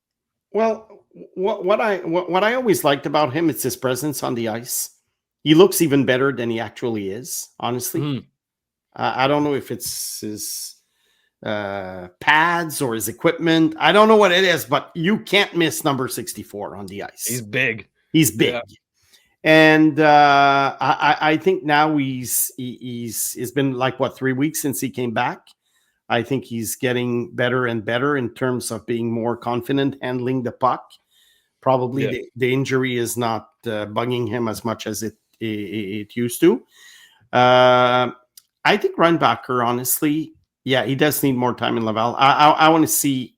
[SPEAKER 4] Well, what I always liked about him is his presence on the ice. He looks even better than he actually is, honestly. I don't know if it's his pads or his equipment. I don't know what it is, but you can't miss number 64 on the ice.
[SPEAKER 1] He's big.
[SPEAKER 4] He's big. Yeah. And I think now it's been like, 3 weeks since he came back. I think he's getting better and better in terms of being more confident handling the puck. Probably the injury is not bugging him as much as it used to. I think Reinbacher, honestly, he does need more time in Laval. I want to see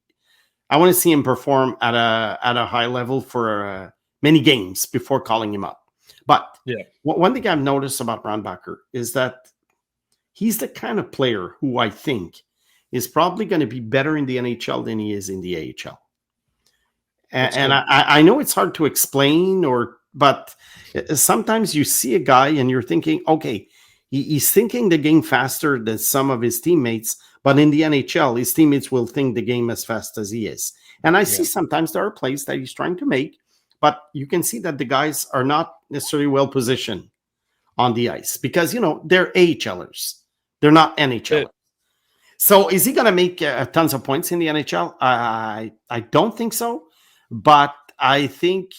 [SPEAKER 4] him perform at a high level for many games before calling him up. But one thing I've noticed about Reinbacher is that he's the kind of player who I think is probably going to be better in the NHL than he is in the AHL. And I know it's hard to explain, but sometimes you see a guy and you're thinking, okay, he's thinking the game faster than some of his teammates, but in the NHL, his teammates will think the game as fast as he is. And I see sometimes there are plays that he's trying to make, but you can see that the guys are not necessarily well positioned on the ice because, they're AHLers. They're not NHLers. So is he going to make tons of points in the NHL? I don't think so. But I think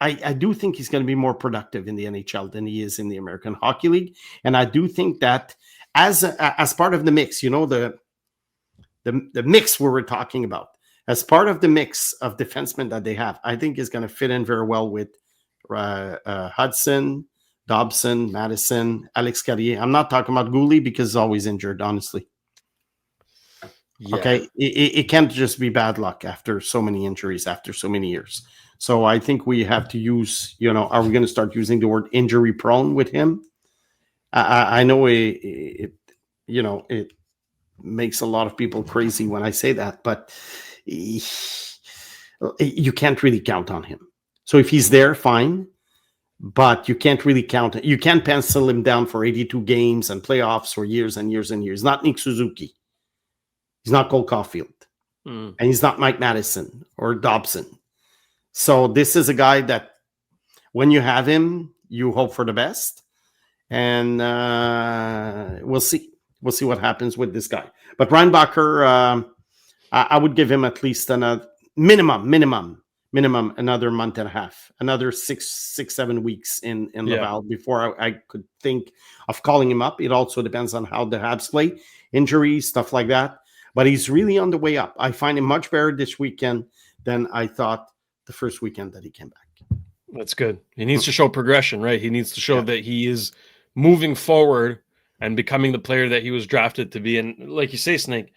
[SPEAKER 4] I do think he's going to be more productive in the NHL than he is in the American Hockey League, and I do think that as part of the mix, the mix we were talking about, as part of the mix of defensemen that they have, I think is going to fit in very well with Hudson, Dobson, Madison, Alex Carrier. I'm not talking about Gouli because he's always injured, honestly. Yeah. Okay, it can't just be bad luck after so many injuries, after so many years. So I think we have to use, are we going to start using the word injury prone with him? I know it makes a lot of people crazy when I say that, but you can't really count on him. So if he's there, fine. but you can't really count it. You can't pencil him down for 82 games and playoffs for years and years and years. Not Nick Suzuki. He's not Cole Caulfield. And he's not Mike Madison or Dobson. So this is a guy that when you have him, you hope for the best. And we'll see. We'll see what happens with this guy. But Reinbacher, I would give him at least another minimum another month and a half, another 6-7 weeks in Laval before I could think of calling him up. It also depends on how the Habs play, injuries, stuff like that. But he's really on the way up. I find him much better this weekend than I thought the first weekend that he came back.
[SPEAKER 1] That's good. He needs to show progression, right? He needs to show that he is moving forward and becoming the player that he was drafted to be. And like you say, Snake,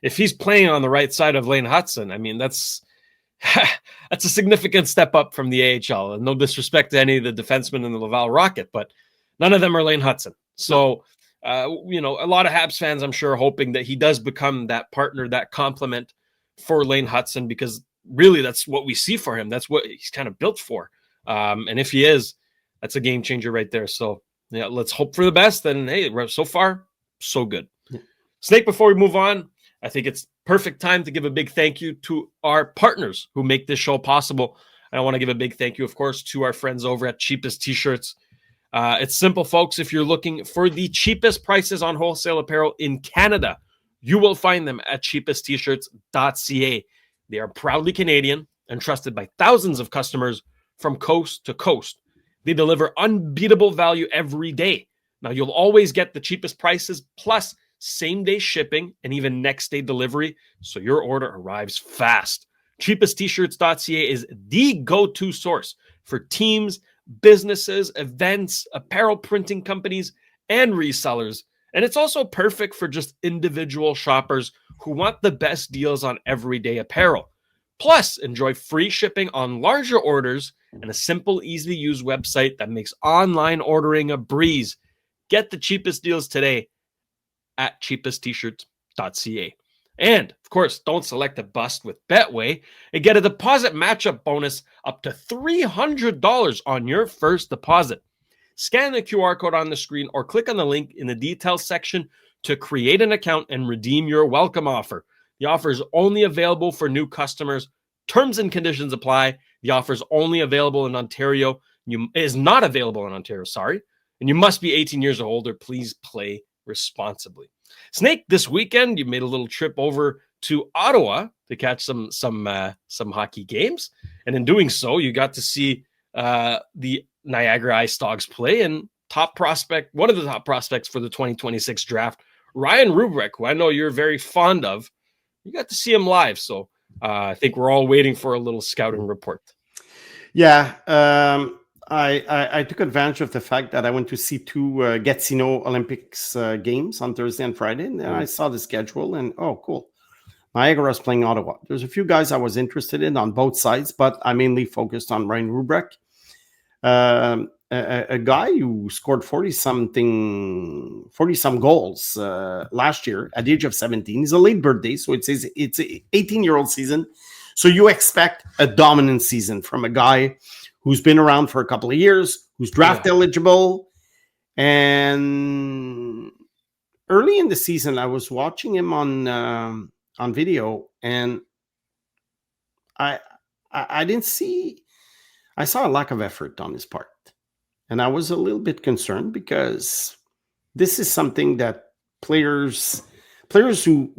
[SPEAKER 1] if he's playing on the right side of Lane Hudson, I mean, that's a significant step up from the AHL. And no disrespect to any of the defensemen in the Laval Rocket, but none of them are Lane Hudson. So, a lot of Habs fans, I'm sure, hoping that he does become that partner, that complement for Lane Hudson, because really that's what we see for him. That's what he's kind of built for. And if he is, that's a game changer right there. So, yeah, let's hope for the best. And hey, so far, so good. Yeah. Snake, before we move on, I think it's perfect time to give a big thank you to our partners who make this show possible. And I want to give a big thank you, of course, to our friends over at Cheapest T-Shirts. It's simple, folks. If you're looking for the cheapest prices on wholesale apparel in Canada, you will find them at cheapesttshirts.ca. They are proudly Canadian and trusted by thousands of customers from coast to coast. They deliver unbeatable value every day. Now, you'll always get the cheapest prices plus same-day shipping and even next-day delivery, so your order arrives fast. Cheapesttshirts.ca is the go-to source for teams, businesses, events, apparel printing companies, and resellers. And it's also perfect for just individual shoppers who want the best deals on everyday apparel. Plus, enjoy free shipping on larger orders and a simple, easy-to-use website that makes online ordering a breeze. Get the cheapest deals today at cheapesttshirts.ca. And, of course, don't select a bust with Betway and get a deposit matchup bonus up to $300 on your first deposit. Scan the QR code on the screen or click on the link in the details section to create an account and redeem your welcome offer. The offer is only available for new customers. Terms and conditions apply. The offer is only available in Ontario. Is not available in Ontario, sorry. And you must be 18 years or older. Please play responsibly. Snake, this weekend you made a little trip over to Ottawa to catch some hockey games, and in doing so, you got to see the Niagara Ice Dogs play. And one of the top prospects for the 2026 draft, Ryan Rubrick, who I know you're very fond of, you got to see him live. So I think we're all waiting for a little scouting report.
[SPEAKER 4] Yeah. I took advantage of the fact that I went to see two Gatineau Olympics games on Thursday and Friday, and then I saw the schedule, and cool. Niagara's playing Ottawa. There's a few guys I was interested in on both sides, but I mainly focused on Ryan Rubrick, a guy who scored 40-some goals last year at the age of 17. He's a late birthday, so it's an 18-year-old season. So you expect a dominant season from a guy who's been around for a couple of years, who's draft eligible. And early in the season, I was watching him on video, and I didn't see. I saw a lack of effort on his part, and I was a little bit concerned because this is something that players who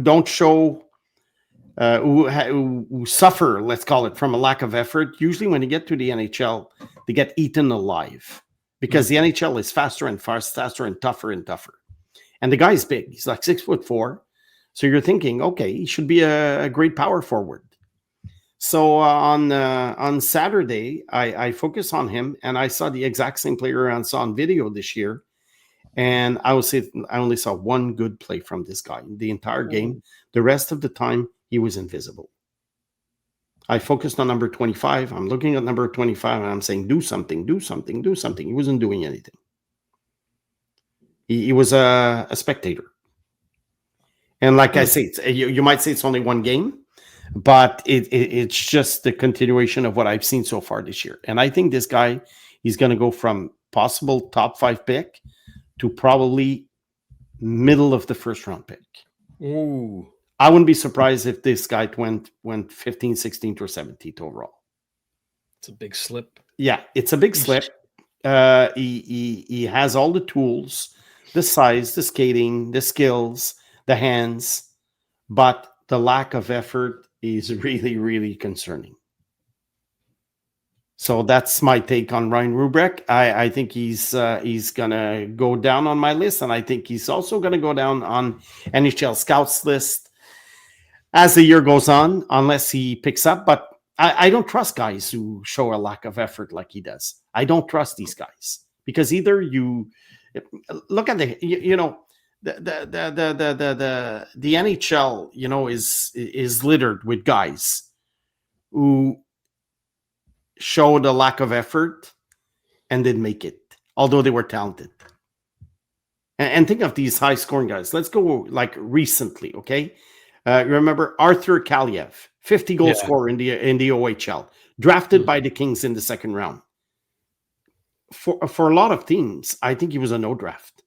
[SPEAKER 4] don't show. Who suffer, let's call it, from a lack of effort, usually when they get to the NHL, they get eaten alive because the NHL is faster and tougher and tougher. And the guy is big. He's like 6'4". So you're thinking, okay, he should be a great power forward. So on Saturday, I focused on him, and I saw the exact same player I saw on video this year. And I only saw one good play from this guy the entire game. The rest of the time, he was invisible. I focused on number 25. I'm looking at number 25, and I'm saying, do something, do something, do something. He wasn't doing anything. He was a spectator. And like I say, you might say it's only one game, but it's just the continuation of what I've seen so far this year. And I think this guy he's going to go from possible top 5 pick to probably middle of the first round pick.
[SPEAKER 1] Ooh.
[SPEAKER 4] I wouldn't be surprised if this guy went 15, 16th, or 17th overall.
[SPEAKER 1] It's a big slip.
[SPEAKER 4] Yeah, it's a big slip. He has all the tools, the size, the skating, the skills, the hands, but the lack of effort is really, really concerning. So that's my take on Ryan Rubrek. I think he's gonna go down on my list, and I think he's also gonna go down on NHL scouts list as the year goes on, unless he picks up. But I don't trust guys who show a lack of effort like he does. I don't trust these guys because either you look at the NHL, is littered with guys who showed a lack of effort and didn't make it, although they were talented. And think of these high scoring guys. Let's go like recently, okay? Remember Arthur Kaliev, 50 goal scorer in the OHL, drafted by the Kings in the second round. For a lot of teams, I think he was a no draft.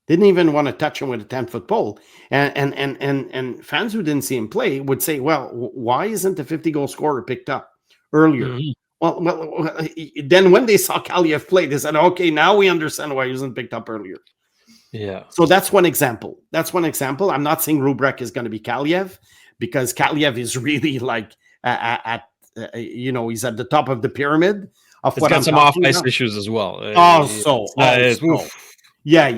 [SPEAKER 4] Didn't even want to touch him with a 10-foot pole. And fans who didn't see him play would say, well, why isn't the 50 goal scorer picked up earlier? Mm-hmm. Well, then when they saw Kaliev play, they said, okay, now we understand why he wasn't picked up earlier.
[SPEAKER 1] Yeah. So
[SPEAKER 4] that's one example. I'm not saying Rubrek is going to be Kaliev, because Kaliev is really like he's at the top of the pyramid of
[SPEAKER 1] it's
[SPEAKER 4] what
[SPEAKER 1] got
[SPEAKER 4] I'm
[SPEAKER 1] some off-ice issues as well.
[SPEAKER 4] Yeah.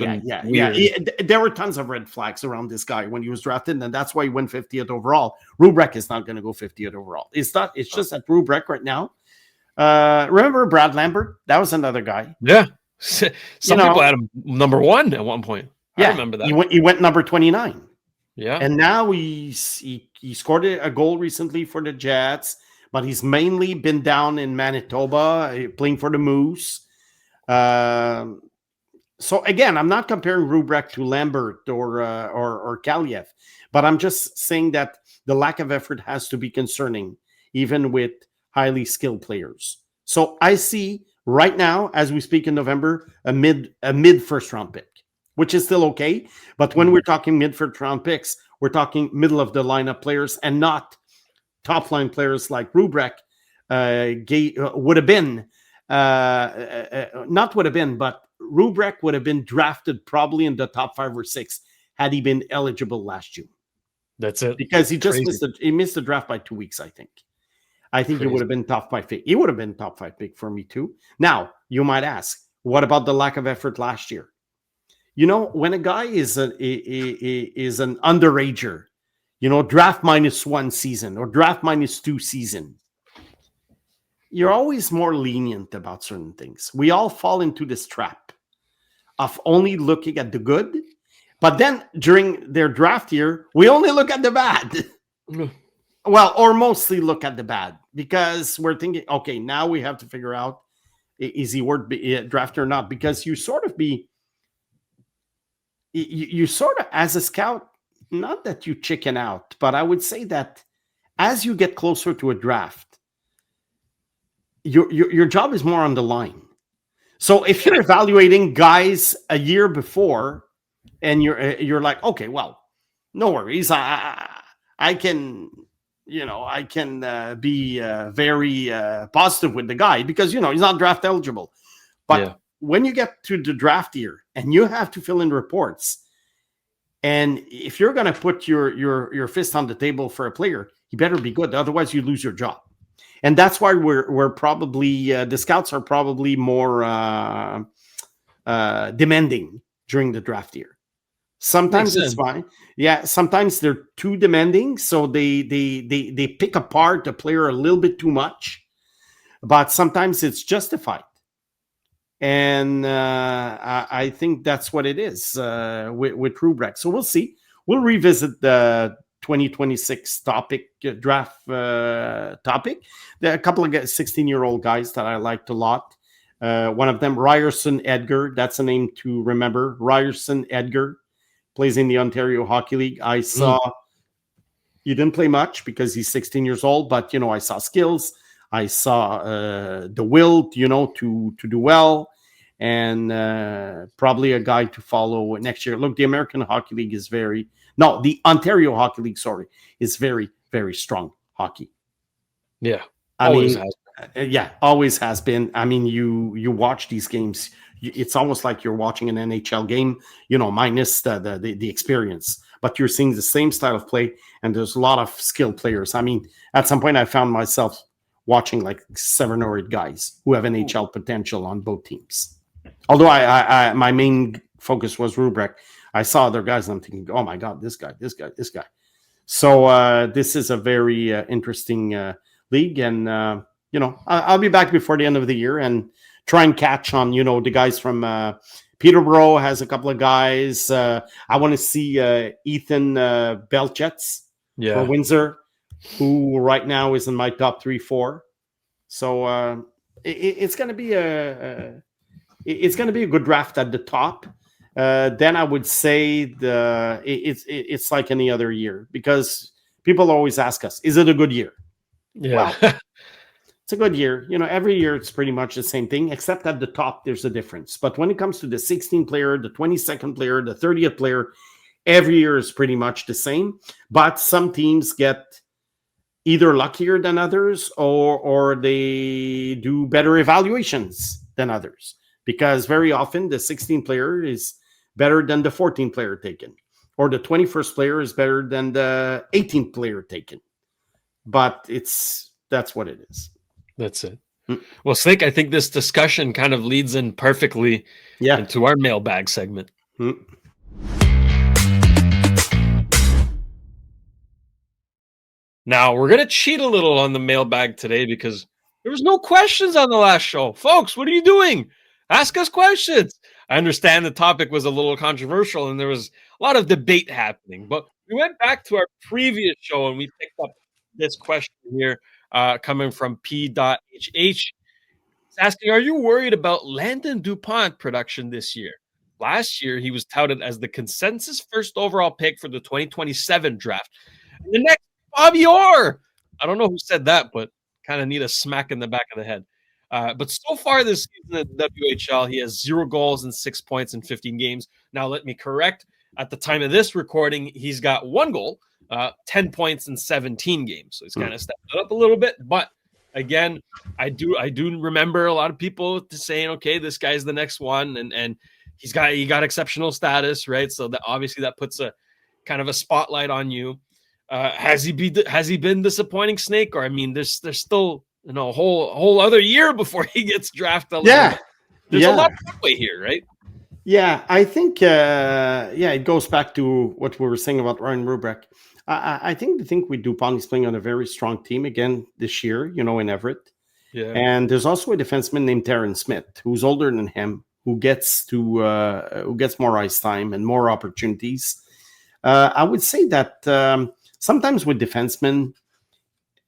[SPEAKER 4] There were tons of red flags around this guy when he was drafted, and that's why he went 50th overall. Rubrek is not going to go 50th overall. It's just that Rubrek right now. Remember Brad Lambert? That was another guy.
[SPEAKER 1] Yeah. Some people had him number 1 at one point. I remember that.
[SPEAKER 4] He went number 29.
[SPEAKER 1] Yeah.
[SPEAKER 4] And now he scored a goal recently for the Jets, but he's mainly been down in Manitoba playing for the Moose. So again, I'm not comparing Rubrek to Lambert or Kaliev, but I'm just saying that the lack of effort has to be concerning, even with highly skilled players. So I see right now, as we speak in November, a mid first round pick, which is still okay. But when we're talking mid first round picks, we're talking middle of the lineup players and not top line players like Rubrek would have been. Not would have been, but Rubrek would have been drafted probably in the top 5 or 6 had he been eligible last June.
[SPEAKER 1] That's it.
[SPEAKER 4] Because he just missed the draft by 2 weeks, I think. I think he would have been top 5 pick. He would have been top 5 pick for me too. Now, you might ask, what about the lack of effort last year? When a guy is an underager, draft -1 season or draft -2 season, you're always more lenient about certain things. We all fall into this trap of only looking at the good, but then during their draft year, we only look at the bad. Well, or mostly look at the bad, because we're thinking, okay, now we have to figure out, is he worth drafted or not? Because you sort of as a scout, not that you chicken out, but I would say that as you get closer to a draft, your job is more on the line. So if you're evaluating guys a year before, and you're like, okay, well, no worries, I can be very positive with the guy because he's not draft eligible. But when you get to the draft year and you have to fill in reports, and if you're going to put your fist on the table for a player, he better be good, otherwise you lose your job. And that's why we're probably the scouts are probably more demanding during the draft year. Sometimes it's fine. Yeah, sometimes they're too demanding, so they pick apart the player a little bit too much. But sometimes it's justified. And I think that's what it is with Rubrek. So we'll see. We'll revisit the 2026 draft topic. There are a couple of 16-year-old guys that I liked a lot. One of them, Ryerson Edgar. That's a name to remember. Ryerson Edgar plays in the Ontario Hockey League. I saw he didn't play much because he's 16 years old, but I saw skills. I saw the will, to do well, and probably a guy to follow next year. Look, the American Hockey League is the Ontario Hockey League, is very, very strong hockey.
[SPEAKER 1] Yeah.
[SPEAKER 4] Always has been. I mean, you watch these games, it's almost like you're watching an NHL game, minus the experience. But you're seeing the same style of play, and there's a lot of skilled players. I mean, at some point, I found myself watching like 7 or 8 guys who have NHL potential on both teams. Although I my main focus was Rubrik, I saw other guys, and I'm thinking, oh my God, this guy. So this is a very interesting league, and I'll be back before the end of the year and try and catch on the guys from Peterborough has a couple of guys. I want to see Ethan Belchets for Windsor, who right now is in my top 3-4. So it's going to be a good draft at the top. Then I would say it's like any other year, because people always ask us, is it a good year?
[SPEAKER 1] Yeah.
[SPEAKER 4] Well, it's a good year. Every year it's pretty much the same thing, except at the top there's a difference. But when it comes to the 16th player, the 22nd player, the 30th player, every year is pretty much the same. But some teams get either luckier than others, or they do better evaluations than others, because very often the 16th player is better than the 14th player taken, or the 21st player is better than the 18th player taken. But that's what it is.
[SPEAKER 1] That's it. Well, Snake, I think this discussion kind of leads in perfectly into our mailbag segment. Now, we're going to cheat a little on the mailbag today because there was no questions on the last show. Folks, what are you doing? Ask us questions. I understand the topic was a little controversial and there was a lot of debate happening, but we went back to our previous show and we picked up this question here. Coming from P.HH. It's asking, are you worried about Landon Dupont production this year? Last year, he was touted as the consensus first overall pick for the 2027 draft. And the next, Bobby Orr. I don't know who said that, but kind of need a smack in the back of the head. But so far this season at WHL, he has 0 goals and 6 points in 15 games. Now, let me correct. At the time of this recording, he's got 1 goal. 10 points in 17 games. So he's kind of stepped it up a little bit. But again, I do remember a lot of people saying, okay, this guy's the next one. And he got exceptional status, right? So that obviously that puts a kind of a spotlight on you. Has he been disappointing, Snake? Or I mean, there's still a whole other year before he gets drafted. There's a lot of way here, right?
[SPEAKER 4] Yeah, I think it goes back to what we were saying about Ryan Rubrik. I think with Dupont, he's playing on a very strong team again this year, in Everett. Yeah. And there's also a defenseman named Taryn Smith, who's older than him, who gets more ice time and more opportunities. I would say that sometimes with defensemen,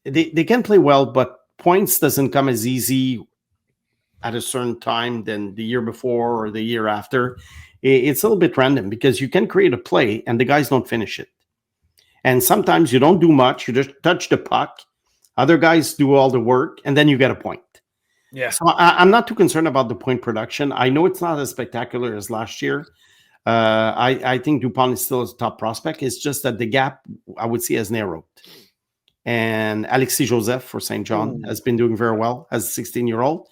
[SPEAKER 4] they can play well, but points doesn't come as easy at a certain time than the year before or the year after. It's a little bit random because you can create a play and the guys don't finish it. And sometimes you don't do much. You just touch the puck. Other guys do all the work, and then you get a point. Yeah. So I'm not too concerned about the point production. I know it's not as spectacular as last year. I think Dupont is still a top prospect. It's just that the gap, I would say, has narrowed. And Alexis Joseph for St. John has been doing very well as a 16-year-old.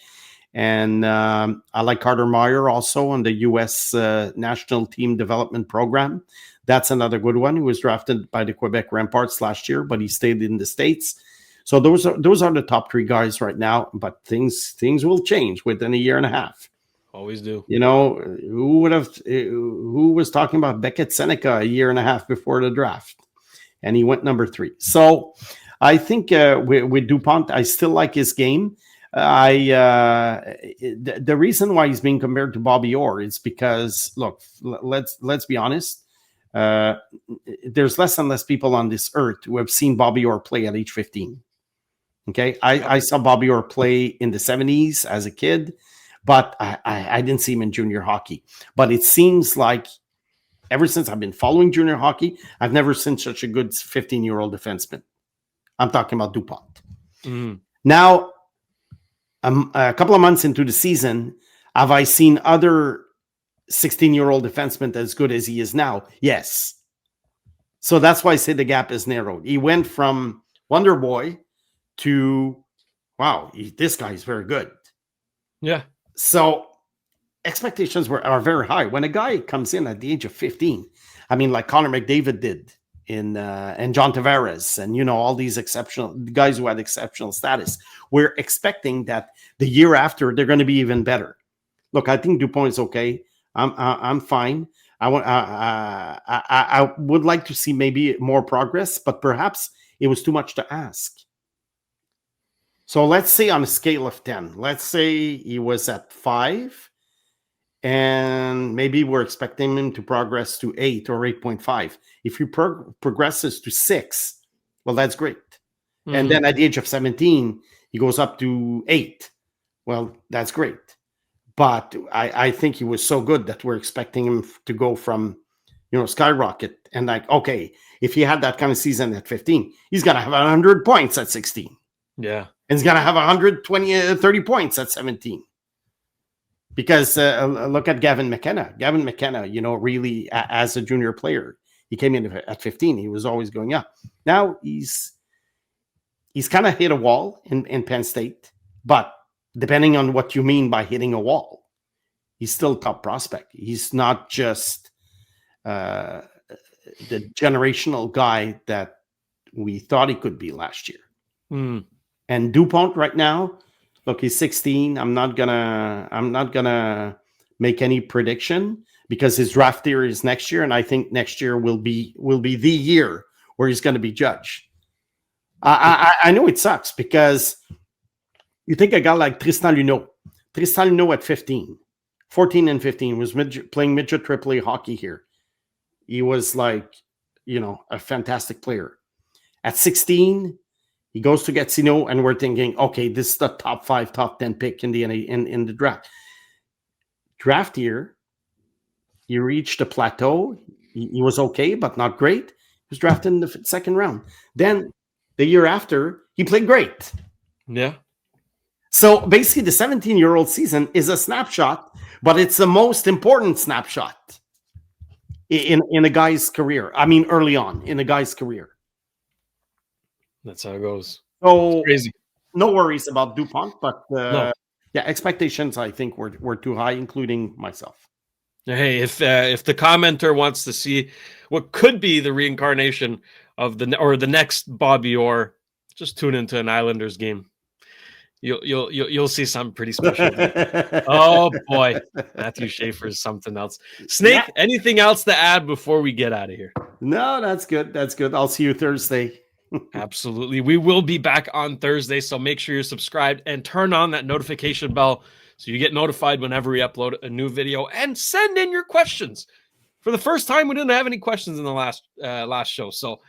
[SPEAKER 4] And I like Carter Meyer also on the U.S. National Team Development Program. That's another good one. He was drafted by the Quebec Ramparts last year, but he stayed in the States. So those are the top 3 guys right now. But things will change within a year and a half.
[SPEAKER 1] Always do.
[SPEAKER 4] Who was talking about Beckett Seneca a year and a half before the draft? And he went number 3. So I think with Dupont, I still like his game. The reason why he's being compared to Bobby Orr is because, look, let's be honest. There's less and less people on this earth who have seen Bobby Orr play at age 15. Okay. I saw Bobby Orr play in the 70s as a kid, but I didn't see him in junior hockey. But it seems like ever since I've been following junior hockey, I've never seen such a good 15-year-old defenseman. I'm talking about Dupont. Now, a couple of months into the season, have I seen other 16-year-old defenseman as good as he is now? Yes. So that's why I say the gap is narrowed. He went from Wonder Boy to, wow, this guy is very good.
[SPEAKER 1] Yeah.
[SPEAKER 4] So expectations are very high. When a guy comes in at the age of 15, I mean, like Connor McDavid did and John Tavares and, all these exceptional guys who had exceptional status, we're expecting that the year after they're going to be even better. Look, I think Dupont is okay. I'm fine. I would like to see maybe more progress, but perhaps it was too much to ask. So let's say on a scale of 10, let's say he was at 5, and maybe we're expecting him to progress to 8 or 8.5. If he progresses to 6, well, that's great. Mm-hmm. And then at the age of 17, he goes up to 8. Well, that's great. But I think he was so good that we're expecting him to go from, skyrocket. And okay, if he had that kind of season at 15, he's going to have 100 points at 16.
[SPEAKER 1] Yeah.
[SPEAKER 4] And he's going to have 30 points at 17. Because look at Gavin McKenna. Gavin McKenna, really as a junior player, he came in at 15. He was always going up. Now he's kind of hit a wall in Penn State. But depending on what you mean by hitting a wall, he's still a top prospect. He's not just the generational guy that we thought he could be last year.
[SPEAKER 1] Mm.
[SPEAKER 4] And Dupont right now, look, he's 16. I'm not gonna make any prediction because his draft year is next year, and I think next year will be the year where he's going to be judged. I know it sucks because you think a guy like Tristan Luneau at 14 and 15 was playing midget AAA hockey here. He was like, a fantastic player. At 16. He goes to Gatineau, and we're thinking, okay, this is the top 5, top 10 pick in the draft. Draft year, he reached a plateau. He was okay, but not great. He was drafted in the second round. Then the year after, he played great.
[SPEAKER 1] Yeah.
[SPEAKER 4] So basically, the 17-year-old season is a snapshot, but it's the most important snapshot in a guy's career. I mean, early on in a guy's career.
[SPEAKER 1] That's how it goes.
[SPEAKER 4] So
[SPEAKER 1] it's crazy.
[SPEAKER 4] No worries about Dupont, but
[SPEAKER 1] no.
[SPEAKER 4] Yeah, expectations I think were too high, including myself.
[SPEAKER 1] Hey, if the commenter wants to see what could be the reincarnation of the next Bobby Orr, just tune into an Islanders game. You'll see something pretty special. Oh boy, Matthew Schaefer is something else. Snake, anything else to add before we get out of here?
[SPEAKER 4] No, that's good. That's good. I'll see you Thursday.
[SPEAKER 1] Absolutely. We will be back on Thursday, so make sure you're subscribed and turn on that notification bell so you get notified whenever we upload a new video, and send in your questions. For the first time, we didn't have any questions in the last show, so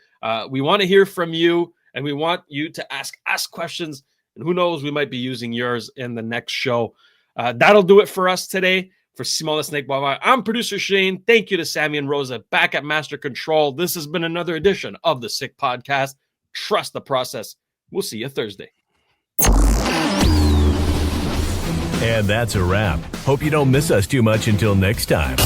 [SPEAKER 1] we want to hear from you, and we want you to ask questions, and who knows, we might be using yours in the next show. That'll do it for us today. For Simon the Snake Boisvert, I'm producer Shane. Thank you to Sammy and Rosa back at Master Control. This has been another edition of the Sick Podcast. Trust the process. We'll see you Thursday.
[SPEAKER 2] And that's a wrap. Hope you don't miss us too much until next time.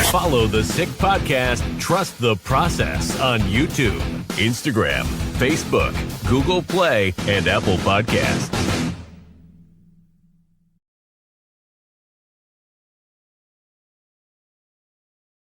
[SPEAKER 2] Follow the Sick Podcast, Trust the Process on YouTube, Instagram, Facebook, Google Play, and Apple Podcasts.